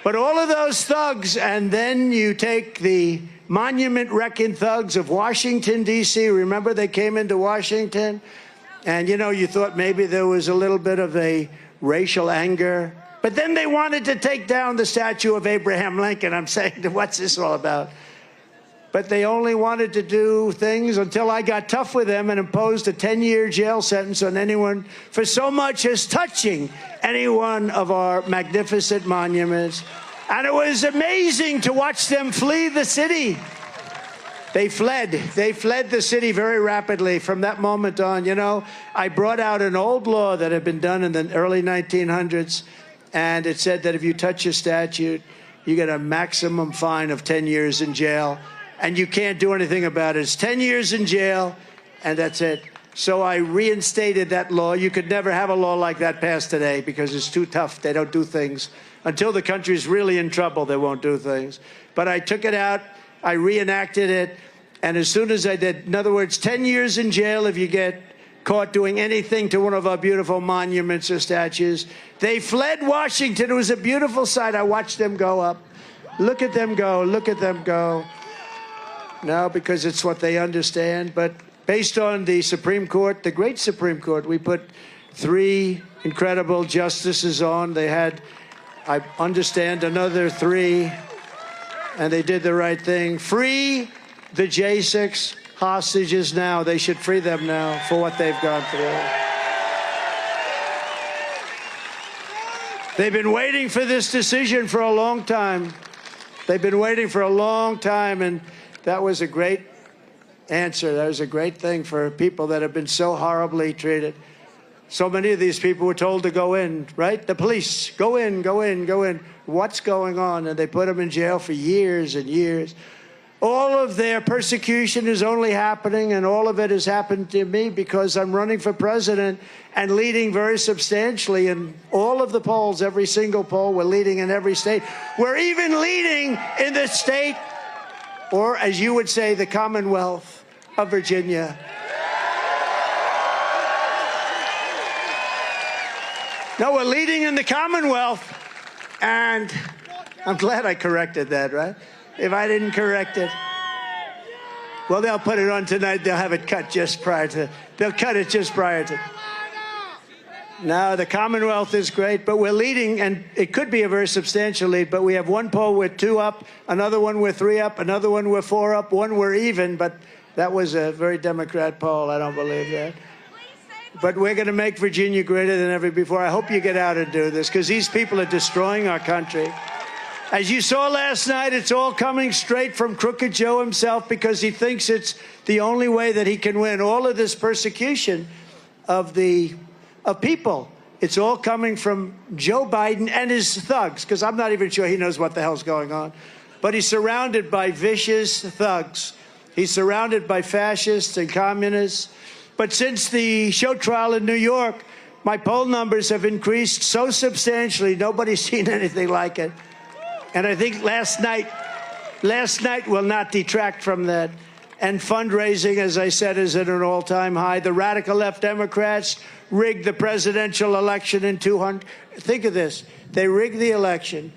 But all of those thugs, and then you take the monument-wrecking thugs of Washington, D.C. Remember, they came into Washington, and, you know, you thought maybe there was a little bit of a racial anger. But then they wanted to take down the statue of Abraham Lincoln. I'm saying, what's this all about? But they only wanted to do things until I got tough with them and imposed a 10-year jail sentence on anyone for so much as touching any one of our magnificent monuments. And it was amazing to watch them flee the city. They fled. They fled the city very rapidly from that moment on. You know, I brought out an old law that had been done in the early 1900s, and it said that if you touch a statue, you get a maximum fine of 10 years in jail. And you can't do anything about it. It's 10 years in jail, and that's it. So I reinstated that law. You could never have a law like that passed today because it's too tough. They don't do things. Until the country's really in trouble, they won't do things. But I took it out. I reenacted it. And as soon as I did, in other words, 10 years in jail if you get caught doing anything to one of our beautiful monuments or statues. They fled Washington. It was a beautiful sight. I watched them go up. Look at them go. Look at them go. No, because it's what they understand. But based on the Supreme Court, the great Supreme Court, we put 3 incredible justices on. They had, I understand, another 3, and they did the right thing. Free the J6 hostages now. They should free them now for what they've gone through. They've been waiting for this decision for a long time. They've been waiting for a long time, and that was a great answer. That was a great thing for people that have been so horribly treated. So many of these people were told to go in, right? The police, go in, go in, go in. What's going on? And they put them in jail for years and years. All of their persecution is only happening, and all of it has happened to me because I'm running for president and leading very substantially in all of the polls, every single poll. We're leading in every state. We're even leading in the state, or as you would say, the Commonwealth of Virginia. No, we're leading in the Commonwealth, and I'm glad I corrected that, right? If I didn't correct it, well, they'll put it on tonight. They'll have it cut just prior to, they'll cut it just prior to. No, the Commonwealth is great, but we're leading, and it could be a very substantial lead, but we have one poll with 2 up, another one with 3 up, another one with 4 up, one we're even, but that was a very Democrat poll. I don't believe that. But we're going to make Virginia greater than ever before. I hope you get out and do this, because these people are destroying our country. As you saw last night, it's all coming straight from Crooked Joe himself, because he thinks it's the only way that he can win. All of this persecution of people, it's all coming from Joe Biden and his thugs, because I'm not even sure he knows what the hell's going on. But he's surrounded by vicious thugs. He's surrounded by fascists and communists. But since the show trial in New York, my poll numbers have increased so substantially, nobody's seen anything like it. And I think last night will not detract from that. And fundraising, as I said, is at an all-time high. The radical left Democrats rigged the presidential election in 200. Think of this. They rigged the election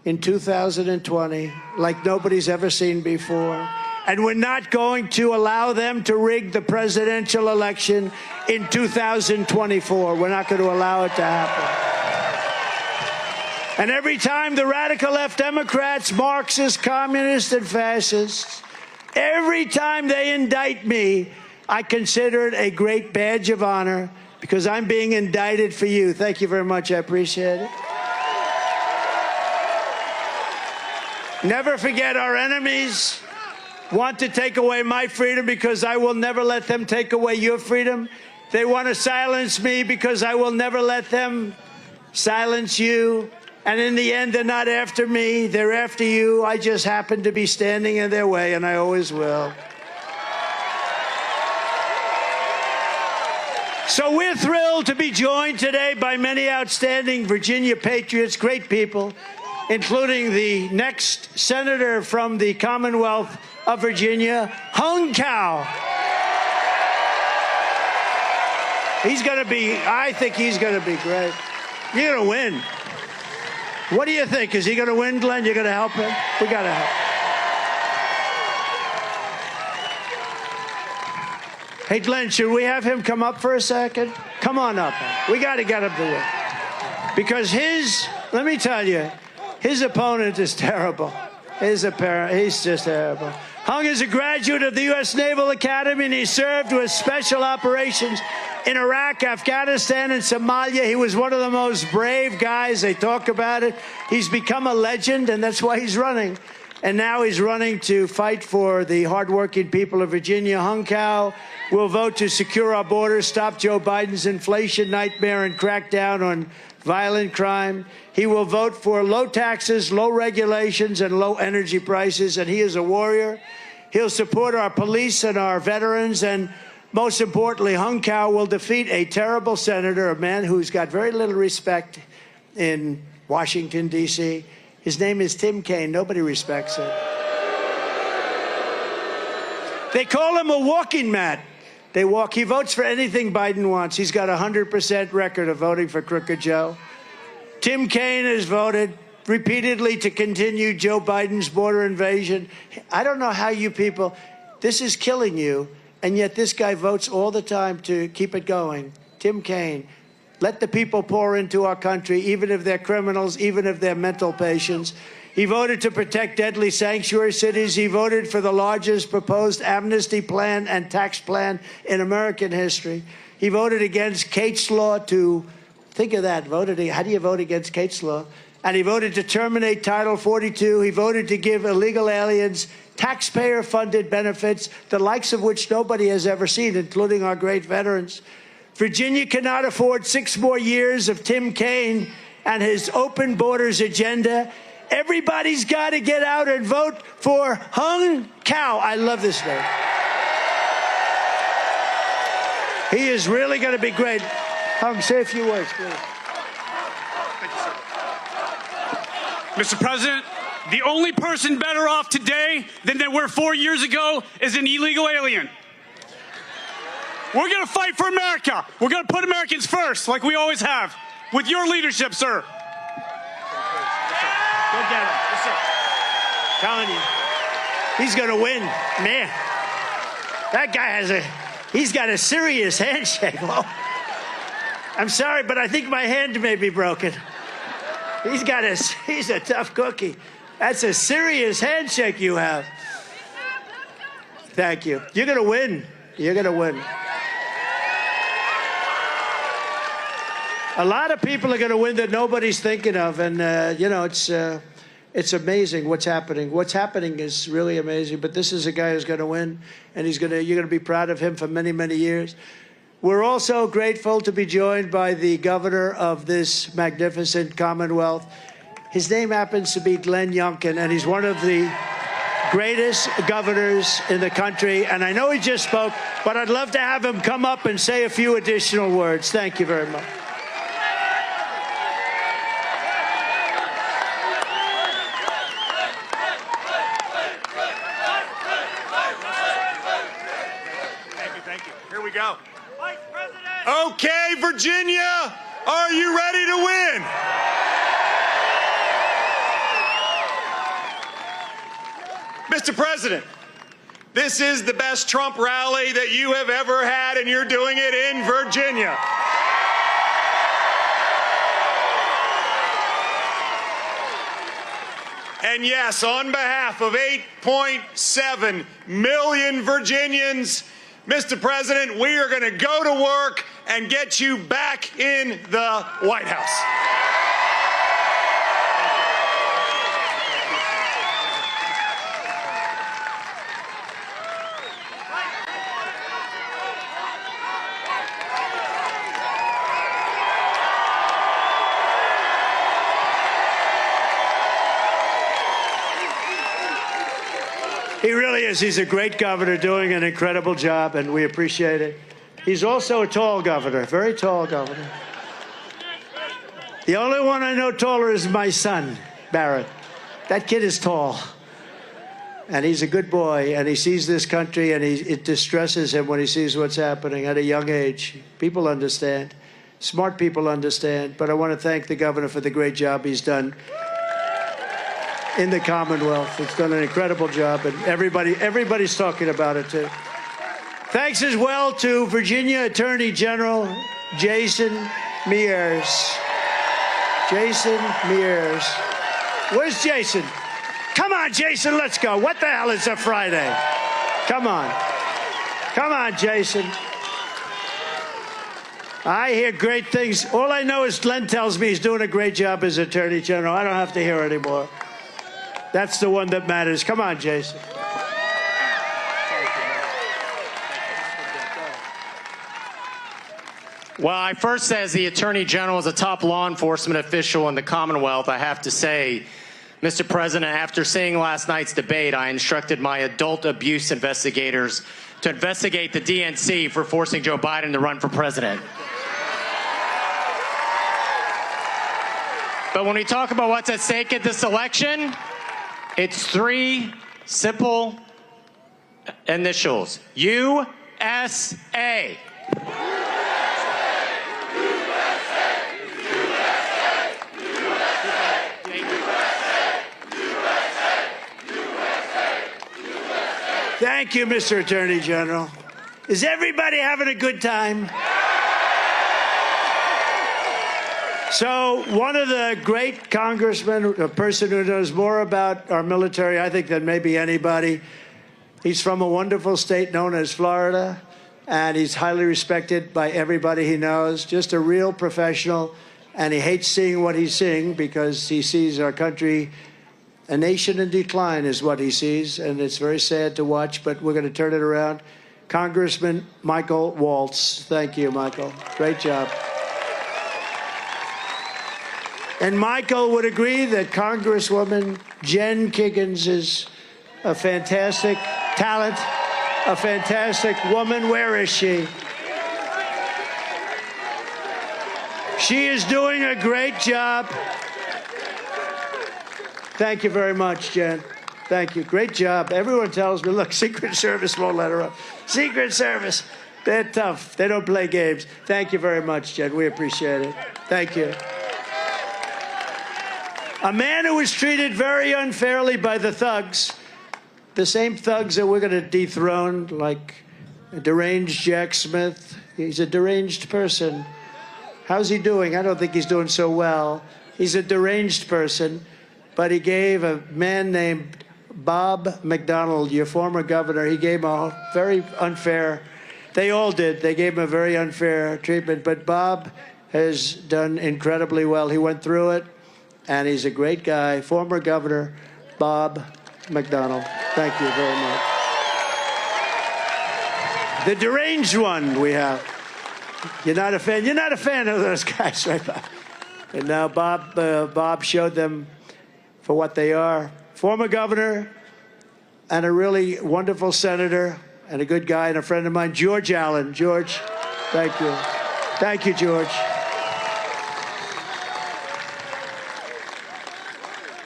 in 2020 like nobody's ever seen before. And we're not going to allow them to rig the presidential election in 2024. We're not going to allow it to happen. And every time the radical left Democrats, Marxists, communists, and fascists, every time they indict me, I consider it a great badge of honor, because I'm being indicted for you. Thank you very much. I appreciate it. Never forget, our enemies want to take away my freedom, because I will never let them take away your freedom. They want to silence me, because I will never let them silence you. And in the end, they're not after me. They're after you. I just happen to be standing in their way, and I always will. So we're thrilled to be joined today by many outstanding Virginia patriots, great people, including the next senator from the Commonwealth of Virginia, Hung Cow. He's going to be, I think he's going to be great. You're going to win. What do you think? Is he going to win, Glenn? You're going to help him? We got to help. Hey, Glenn, should we have him come up for a second? Come on up. We got to get him to win. Because let me tell you, his opponent is terrible. He's just terrible. Hung is a graduate of the U.S. Naval Academy, and he served with special operations in Iraq, Afghanistan, and Somalia. He was one of the most brave guys. They talk about it. He's become a legend, and that's why he's running. And now he's running to fight for the hardworking people of Virginia. Hung Cow will vote to secure our borders, stop Joe Biden's inflation nightmare, and crack down on violent crime. He will vote for low taxes, low regulations, and low energy prices. And he is a warrior. He'll support our police and our veterans. And most importantly, Hung Cow will defeat a terrible senator, a man who's got very little respect in Washington, D.C. His name is Tim Kaine. Nobody respects him. They call him a walking mat. He votes for anything Biden wants. He's got a 100% record of voting for Crooked Joe. Tim Kaine has voted repeatedly to continue Joe Biden's border invasion. I don't know how you people, this is killing you, and yet this guy votes all the time to keep it going. Tim Kaine. Let the people pour into our country, even if they're criminals, even if they're mental patients. He voted to protect deadly sanctuary cities. He voted for the largest proposed amnesty plan and tax plan in American history. He voted against Kate's Law to, think of that, how do you vote against Kate's Law? And he voted to terminate Title 42. He voted to give illegal aliens taxpayer-funded benefits, the likes of which nobody has ever seen, including our great veterans. Virginia cannot afford 6 more years of Tim Kaine and his open borders agenda. Everybody's got to get out and vote for Hung Cao. I love this name. He is really going to be great. Hung, say a few words, please. Mr. President, the only person better off today than they were 4 years ago is an illegal alien. We're going to fight for America. We're going to put Americans first, like we always have, with your leadership, sir. Go get him. Listen. Telling you, he's going to win. Man, that guy he's got a serious handshake. Whoa. I'm sorry, but I think my hand may be broken. He's a tough cookie. That's a serious handshake you have. Thank you. You're going to win. You're going to win. A lot of people are going to win that nobody's thinking of, and it's amazing what's happening. What's happening is really amazing. But this is a guy who's going to win, and you're going to be proud of him for many, many years. We're also grateful to be joined by the governor of this magnificent Commonwealth. His name happens to be Glenn Youngkin, and he's one of the greatest governors in the country. And I know he just spoke, but I'd love to have him come up and say a few additional words. Thank you very much. Thank you. Here we go. Okay, Virginia, are you ready to win? Mr. President, this is the best Trump rally that you have ever had, and you're doing it in Virginia. And yes, on behalf of 8.7 million Virginians, Mr. President, we are going to go to work and get you back in the White House. He really is. He's a great governor doing an incredible job, and we appreciate it. He's also a tall governor, very tall governor. The only one I know taller is my son, Barrett. That kid is tall. And he's a good boy, and he sees this country, and it distresses him when he sees what's happening at a young age. People understand. Smart people understand. But I want to thank the governor for the great job he's done in the Commonwealth. It's done an incredible job, and everybody's talking about it, too. Thanks as well to Virginia Attorney General Jason Mears. Jason Mears. Where's Jason? Come on, Jason, let's go. What the hell is a Friday? Come on. Come on, Jason. I hear great things. All I know is Glenn tells me he's doing a great job as Attorney General. I don't have to hear anymore. That's the one that matters. Come on, Jason. Well, I first, as the Attorney General, as a top law enforcement official in the Commonwealth, I have to say, Mr. President, after seeing last night's debate, I instructed my adult abuse investigators to investigate the DNC for forcing Joe Biden to run for president. But when we talk about what's at stake at this election, it's 3 simple initials. USA. Thank you, Mr. Attorney General. Is everybody having a good time? So one of the great congressmen, a person who knows more about our military, I think, than maybe anybody. He's from a wonderful state known as Florida, and he's highly respected by everybody he knows. Just a real professional, and he hates seeing what he's seeing because he sees our country, a nation in decline is what he sees, and it's very sad to watch, but we're going to turn it around. Congressman Michael Waltz. Thank you, Michael. Great job. And Michael would agree that Congresswoman Jen Kiggins is a fantastic talent, a fantastic woman. Where is she? She is doing a great job. Thank you very much, Jen. Thank you. Great job. Everyone tells me, look, Secret Service won't let her up. Secret Service, they're tough. They don't play games. Thank you very much, Jen. We appreciate it. Thank you. A man who was treated very unfairly by the thugs, the same thugs that we're going to dethrone, like a deranged Jack Smith. He's a deranged person. How's he doing? I don't think he's doing so well. He's a deranged person, but he gave a man named Bob McDonnell, your former governor, he gave him a very unfair, they all did, they gave him a very unfair treatment, but Bob has done incredibly well. He went through it, and he's a great guy. Former Governor Bob McDonnell. Thank you very much. The deranged one we have. You're not a fan. You're not a fan of those guys, right, Bob? And now Bob showed them for what they are. Former governor and a really wonderful senator and a good guy and a friend of mine, George Allen. George, thank you. Thank you, George.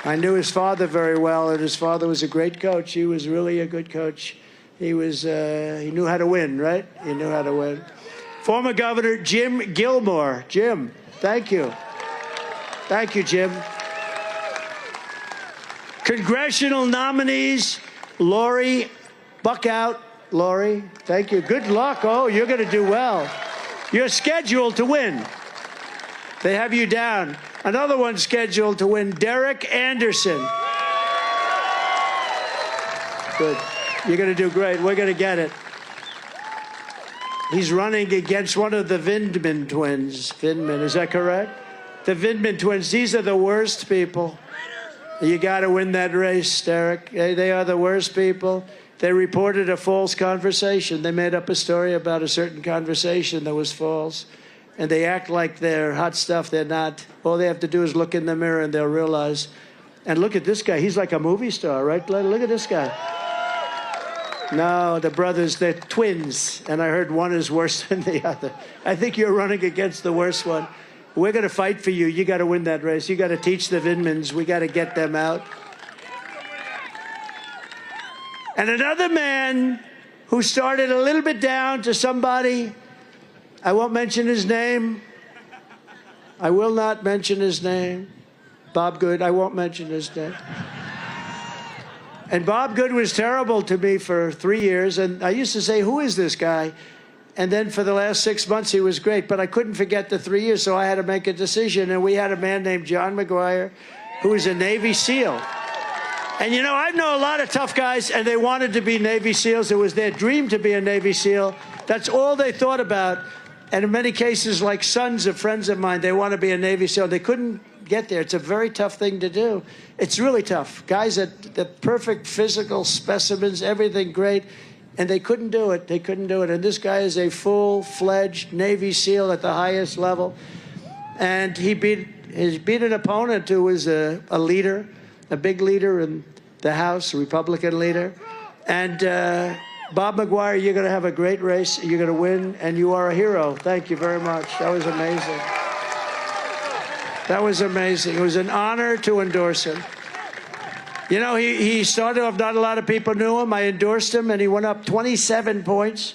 I knew his father very well, and his father was a great coach. He was really a good coach. He knew how to win, right? He knew how to win. Former Governor Jim Gilmore. Jim, thank you. Thank you, Jim. Congressional nominees, Lori, buck out, Lori. Thank you. Good luck. Oh, you're going to do well. You're scheduled to win. They have you down. Another one scheduled to win, Derek Anderson. Good. You're going to do great. We're going to get it. He's running against one of the Vindman twins. Vindman, is that correct? The Vindman twins, these are the worst people. You got to win that race, Derek. They are the worst people. They reported a false conversation. They made up a story about a certain conversation that was false. And they act like they're hot stuff. They're not. All they have to do is look in the mirror and they'll realize. And look at this guy. He's like a movie star, right? Look at this guy. No, the brothers, they're twins. And I heard one is worse than the other. I think you're running against the worst one. We're going to fight for you. You got to win that race. You got to teach the Vindmans. We got to get them out. And another man who started a little bit down to somebody, I won't mention his name. I will not mention his name. Bob Good, I won't mention his name. And Bob Good was terrible to me for 3 years. And I used to say, who is this guy? And then for the last 6 months, he was great. But I couldn't forget the 3 years, so I had to make a decision. And we had a man named John McGuire, who was a Navy SEAL. And, you know, I know a lot of tough guys, and they wanted to be Navy SEALs. It was their dream to be a Navy SEAL. That's all they thought about. And in many cases, like sons of friends of mine, they want to be a Navy SEAL. They couldn't get there. It's a very tough thing to do. It's really tough. Guys at the perfect physical specimens, everything great, and they couldn't do it. They couldn't do it. And this guy is a full-fledged Navy SEAL at the highest level. And he beat an opponent who was a leader, a big leader in the House, a Republican leader. And Bob McGuire, you're going to have a great race. You're going to win, and you are a hero. Thank you very much. That was amazing. That was amazing. It was an honor to endorse him. You know, he started off, not a lot of people knew him. I endorsed him, and he went up 27 points.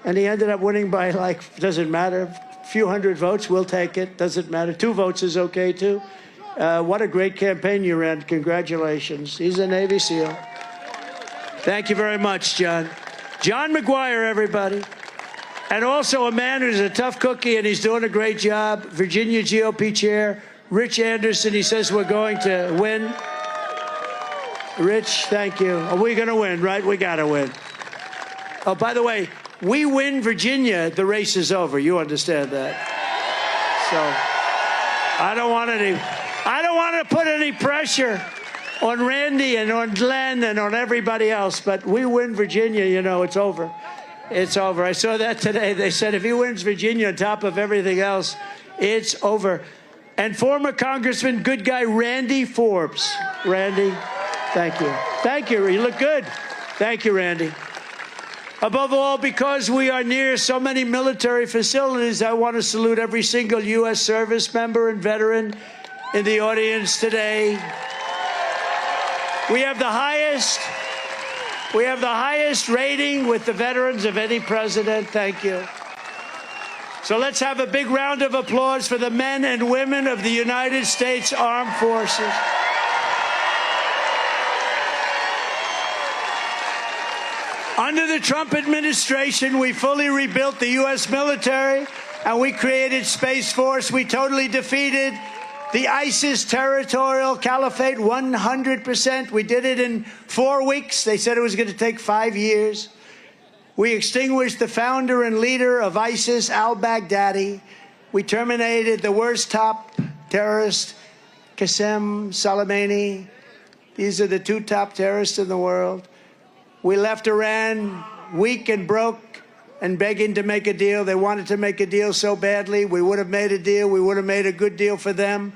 And he ended up winning by, like, doesn't matter, a few hundred votes. We'll take it. Doesn't matter. 2 votes is okay, too. What a great campaign you ran. Congratulations. He's a Navy SEAL. Thank you very much, John. John McGuire, everybody. And also a man who's a tough cookie, and he's doing a great job, Virginia GOP Chair Rich Anderson. He says we're going to win. Rich, thank you. Are we going to win, right? We got to win. Oh, by the way, we win Virginia, the race is over. You understand that? So I don't want to put any pressure on Randy and on Glenn and on everybody else, but we win Virginia, you know, it's over. It's over. I saw that today. They said if he wins Virginia on top of everything else, it's over. And former Congressman, good guy, Randy Forbes. Randy, thank you. Thank you. You look good. Thank you, Randy. Above all, because we are near so many military facilities, I want to salute every single U.S. service member and veteran in the audience today. We have the highest rating with the veterans of any president. Thank you. So let's have a big round of applause for the men and women of the United States Armed Forces. Under the Trump administration, we fully rebuilt the U.S. military, and we created Space Force. We totally defeated the ISIS territorial caliphate 100%. We did it in 4 weeks. They said it was going to take 5 years. We extinguished the founder and leader of ISIS, al-Baghdadi. We terminated the worst top terrorist, Qasem Soleimani. These are the 2 top terrorists in the world. We left Iran weak and broke and begging to make a deal. They wanted to make a deal so badly. We would have made a deal. We would have made a good deal for them.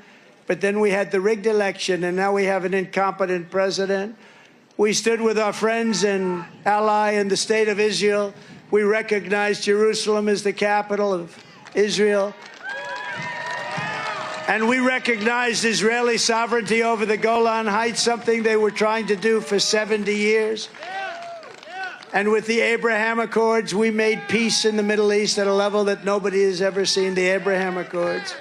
But then we had the rigged election, and now we have an incompetent president. We stood with our friends and ally in the state of Israel. We recognized Jerusalem as the capital of Israel. And we recognized Israeli sovereignty over the Golan Heights, something they were trying to do for 70 years. And with the Abraham Accords, we made peace in the Middle East at a level that nobody has ever seen, the Abraham Accords.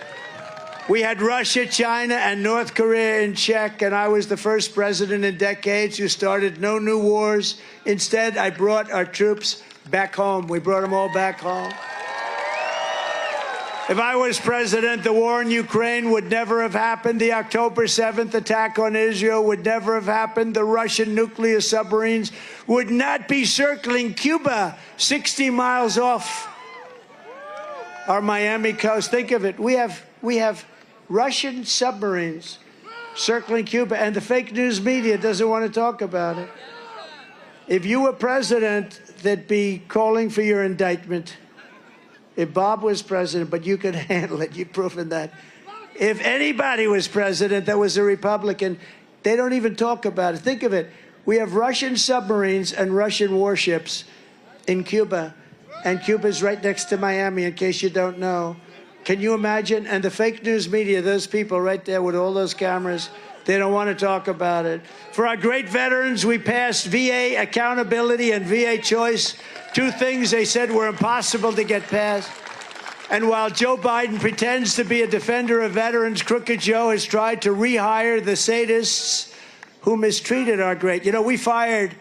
We had Russia, China, and North Korea in check, and I was the first president in decades who started no new wars. Instead, I brought our troops back home. We brought them all back home. If I was president, the war in Ukraine would never have happened. The October 7th attack on Israel would never have happened. The Russian nuclear submarines would not be circling Cuba 60 miles off our Miami coast. Think of it. We have Russian submarines circling Cuba, and the fake news media doesn't want to talk about it. If you were president, they'd be calling for your indictment. If Bob was president, but you could handle it, you've proven that. If anybody was president that was a Republican, they don't even talk about it. Think of it. We have Russian submarines and Russian warships in Cuba, and Cuba's right next to Miami, in case you don't know. Can you imagine? And the fake news media, those people right there with all those cameras, they don't want to talk about it. For our great veterans, we passed VA accountability and VA choice, 2 things they said were impossible to get passed. And while Joe Biden pretends to be a defender of veterans, Crooked Joe has tried to rehire the sadists who mistreated our great. You know, we fired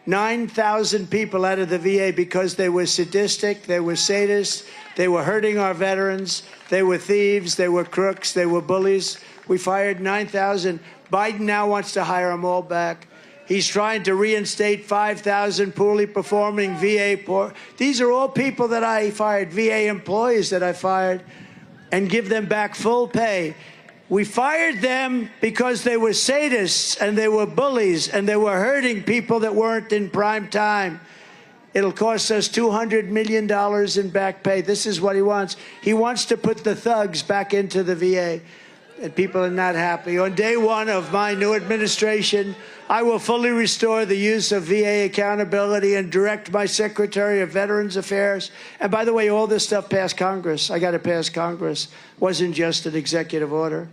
9,000 people out of the VA because they were sadistic, they were sadists, they were hurting our veterans, they were thieves, they were crooks, they were bullies. We fired 9,000. Biden now wants to hire them all back. He's trying to reinstate 5,000 poorly performing VA. These are all people that I fired, VA employees that I fired, and give them back full pay. We fired them because they were sadists and they were bullies and they were hurting people that weren't in prime time. It'll cost us $200 million in back pay. This is what he wants. He wants to put the thugs back into the VA, and people are not happy. On day 1 of my new administration, I will fully restore the use of VA accountability and direct my Secretary of Veterans Affairs. And by the way, all this stuff passed Congress. I got to pass Congress. It wasn't just an executive order.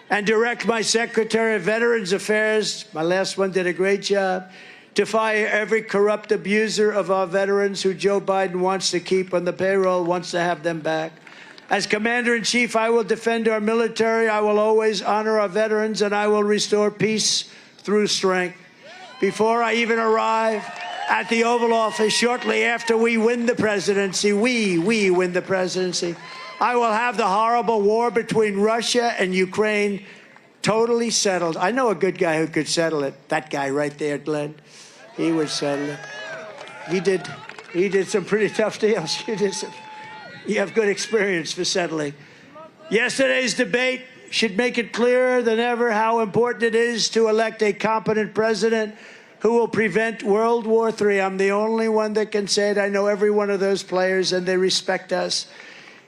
And direct my Secretary of Veterans Affairs, my last one did a great job, to fire every corrupt abuser of our veterans who Joe Biden wants to keep on the payroll, wants to have them back. As Commander-in-Chief, I will defend our military, I will always honor our veterans, and I will restore peace through strength. Before I even arrive, at the Oval Office shortly after we win the presidency. We win the presidency. I will have the horrible war between Russia and Ukraine totally settled. I know a good guy who could settle it. That guy right there, Glenn. He would settle it. He did some pretty tough deals. You have good experience for settling. Yesterday's debate should make it clearer than ever how important it is to elect a competent president who will prevent World War III. I'm the only one that can say it. I know every one of those players, and they respect us.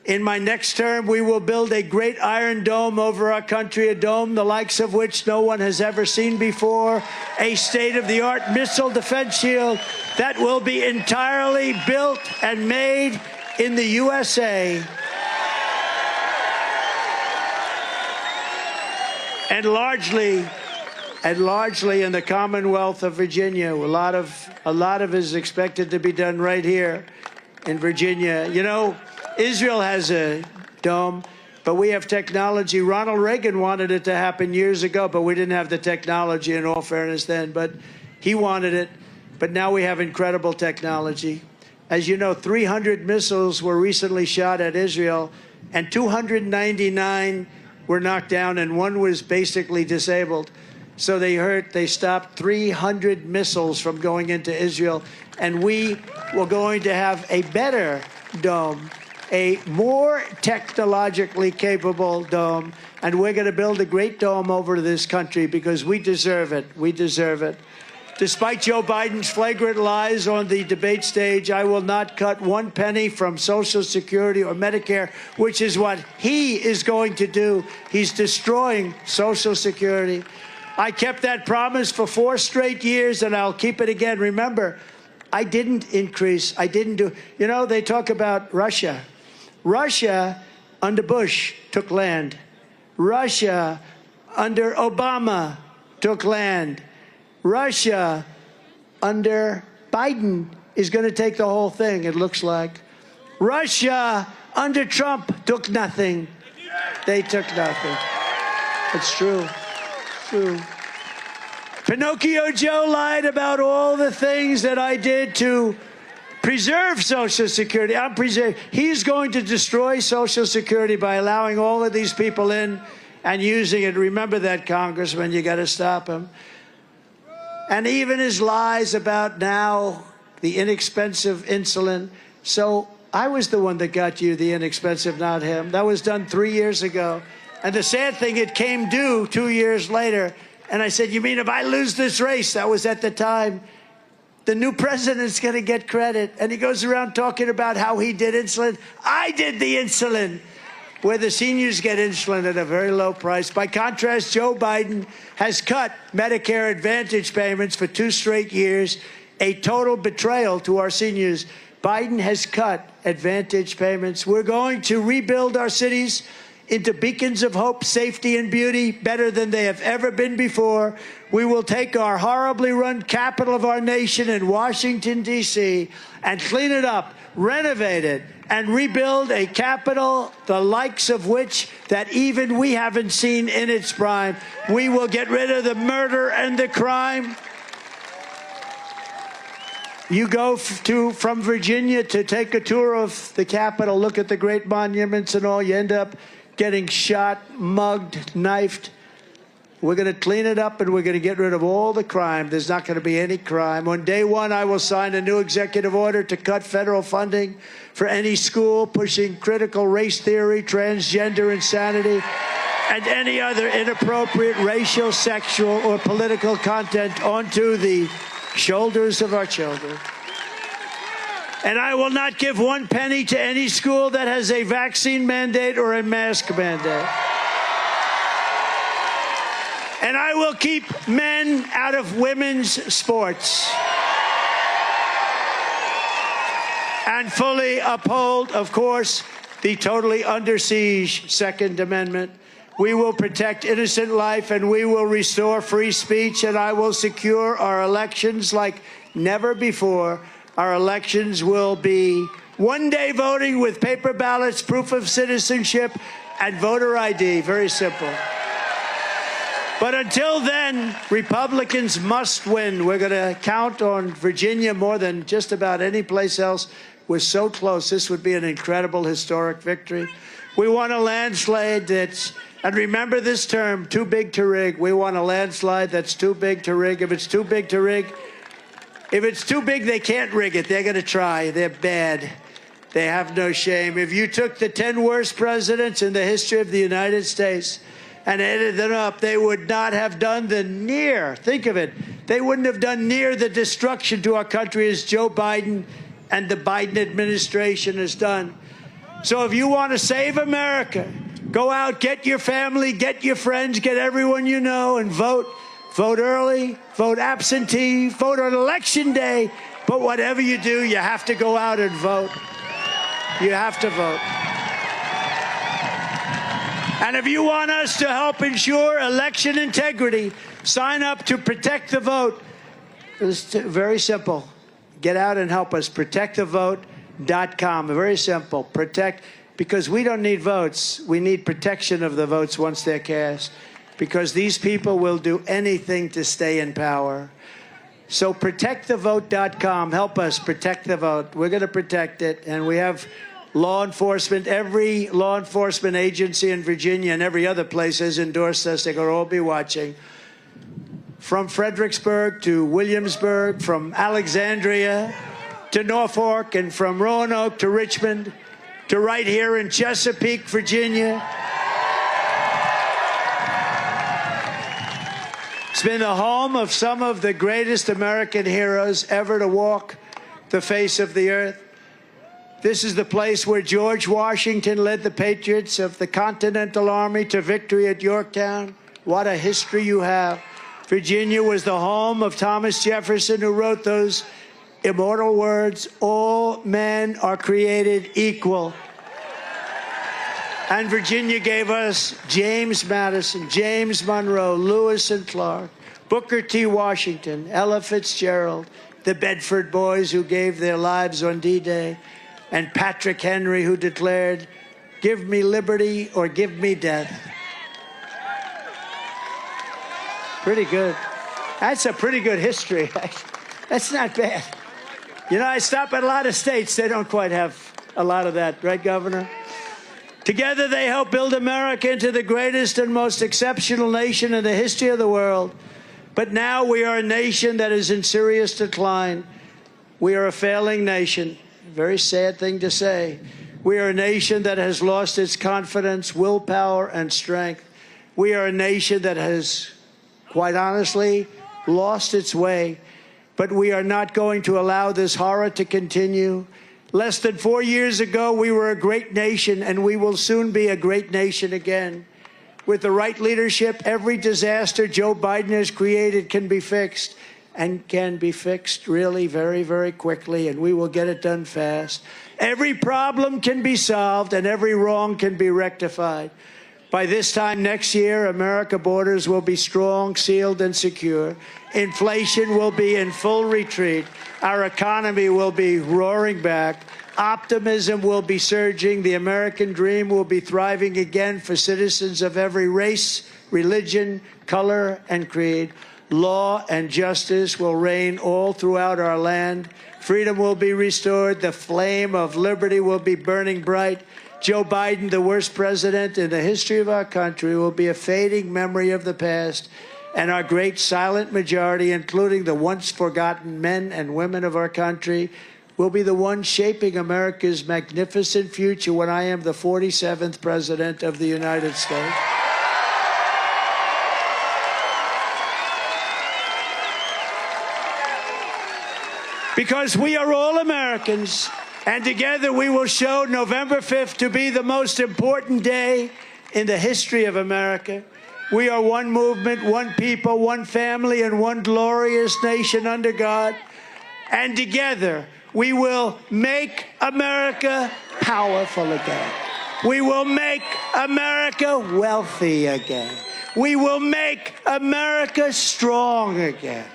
In my next term, we will build a great iron dome over our country, a dome the likes of which no one has ever seen before, a state-of-the-art missile defense shield that will be entirely built and made in the USA. And largely in the Commonwealth of Virginia. A lot of it is expected to be done right here in Virginia. You know, Israel has a dome, but we have technology. Ronald Reagan wanted it to happen years ago, but we didn't have the technology, in all fairness, then. But he wanted it. But now we have incredible technology. As you know, 300 missiles were recently shot at Israel, and 299 were knocked down, and one was basically disabled. So they stopped 300 missiles from going into Israel. And we were going to have a better dome, a more technologically capable dome. And we're going to build a great dome over this country because we deserve it. We deserve it. Despite Joe Biden's flagrant lies on the debate stage, I will not cut one penny from Social Security or Medicare, which is what he is going to do. He's destroying Social Security. I kept that promise for 4 straight years, and I'll keep it again. Remember, I didn't increase. I didn't do. You know, they talk about Russia. Russia, under Bush, took land. Russia, under Obama, took land. Russia, under Biden, is going to take the whole thing, it looks like. Russia, under Trump, took nothing. They took nothing. It's true. True. Pinocchio Joe lied about all the things that I did to preserve Social Security. He's going to destroy Social Security by allowing all of these people in and using it. Remember that, Congressman. You got to stop him. And even his lies about now the inexpensive insulin. So I was the one that got you the inexpensive, not him. That was done 3 years ago. And the sad thing, it came due 2 years later. And I said, you mean if I lose this race? That was at the time. The new president's going to get credit. And he goes around talking about how he did insulin. I did the insulin, where the seniors get insulin at a very low price. By contrast, Joe Biden has cut Medicare Advantage payments for 2 straight years, a total betrayal to our seniors. Biden has cut Advantage payments. We're going to rebuild our cities into beacons of hope, safety, and beauty, better than they have ever been before. We will take our horribly run capital of our nation in Washington, D.C., and clean it up, renovate it, and rebuild a capital the likes of which that even we haven't seen in its prime. We will get rid of the murder and the crime. You go from Virginia to take a tour of the Capitol, look at the great monuments and all, you end up getting shot, mugged, knifed. We're going to clean it up, and we're going to get rid of all the crime. There's not going to be any crime. On day one, I will sign a new executive order to cut federal funding for any school pushing critical race theory, transgender insanity, and any other inappropriate racial, sexual, or political content onto the shoulders of our children. And I will not give 1 penny to any school that has a vaccine mandate or a mask mandate. And I will keep men out of women's sports. And fully uphold, of course, the totally under siege Second Amendment. We will protect innocent life, and we will restore free speech, and I will secure our elections like never before. Our elections will be one-day voting with paper ballots, proof of citizenship, and voter ID. Very simple. But until then, Republicans must win. We're going to count on Virginia more than just about any place else. We're so close. This would be an incredible historic victory. We want a landslide that's, and remember this term, too big to rig. We want a landslide that's too big to rig. If it's too big to rig, if it's too big, they can't rig it. They're going to try. They're bad. They have no shame. If you took the 10 worst presidents in the history of the United States and added them up, they would not have done the near, think of it, they wouldn't have done near the destruction to our country as Joe Biden and the Biden administration has done. So if you want to save America, go out, get your family, get your friends, get everyone you know, and vote. Vote early, vote absentee, vote on Election Day. But whatever you do, you have to go out and vote. You have to vote. And if you want us to help ensure election integrity, sign up to Protect the Vote. It's very simple. Get out and help us. ProtectTheVote.com. Very simple. Protect, because we don't need votes. We need protection of the votes once they're cast, because these people will do anything to stay in power. So ProtectTheVote.com. Help us protect the vote. We're going to protect it. And we have law enforcement. Every law enforcement agency in Virginia and every other place has endorsed us. They're going to all be watching. From Fredericksburg to Williamsburg, from Alexandria to Norfolk, and from Roanoke to Richmond, to right here in Chesapeake, Virginia. It's been the home of some of the greatest American heroes ever to walk the face of the earth. This is the place where George Washington led the patriots of the Continental Army to victory at Yorktown. What a history you have. Virginia was the home of Thomas Jefferson, who wrote those immortal words, "All men are created equal." And Virginia gave us James Madison, James Monroe, Lewis and Clark, Booker T. Washington, Ella Fitzgerald, the Bedford Boys who gave their lives on D-Day, and Patrick Henry, who declared, "Give me liberty or give me death." Pretty good. That's a pretty good history. That's not bad. You know, I stop at a lot of states. They don't quite have a lot of that, right, Governor? Together, they helped build America into the greatest and most exceptional nation in the history of the world. But now we are a nation that is in serious decline. We are a failing nation. Very sad thing to say. We are a nation that has lost its confidence, willpower, and strength. We are a nation that has, quite honestly, lost its way. But we are not going to allow this horror to continue. Less than 4 years ago, we were a great nation, and we will soon be a great nation again. With the right leadership, every disaster Joe Biden has created can be fixed, and can be fixed really very, very quickly, and we will get it done fast. Every problem can be solved, and every wrong can be rectified. By this time next year, America's borders will be strong, sealed, and secure. Inflation will be in full retreat. Our economy will be roaring back. Optimism will be surging. The American dream will be thriving again for citizens of every race, religion, color, and creed. Law and justice will reign all throughout our land. Freedom will be restored. The flame of liberty will be burning bright. Joe Biden, the worst president in the history of our country, will be a fading memory of the past, and our great silent majority, including the once forgotten men and women of our country, will be the ones shaping America's magnificent future when I am the 47th president of the United States. Because we are all Americans, and together we will show November 5th to be the most important day in the history of America. We are one movement, one people, one family, and one glorious nation under God. And together we will make America powerful again. We will make America wealthy again. We will make America strong again.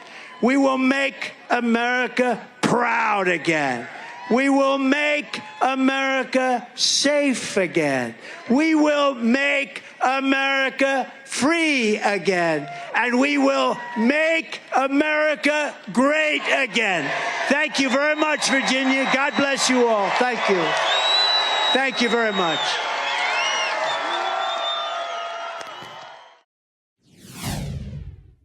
We will make America proud again. We will make make America safe again. We will make America free again. And we will make America great again. Thank you very much, Virginia. God bless you all. Thank you. Thank you very much.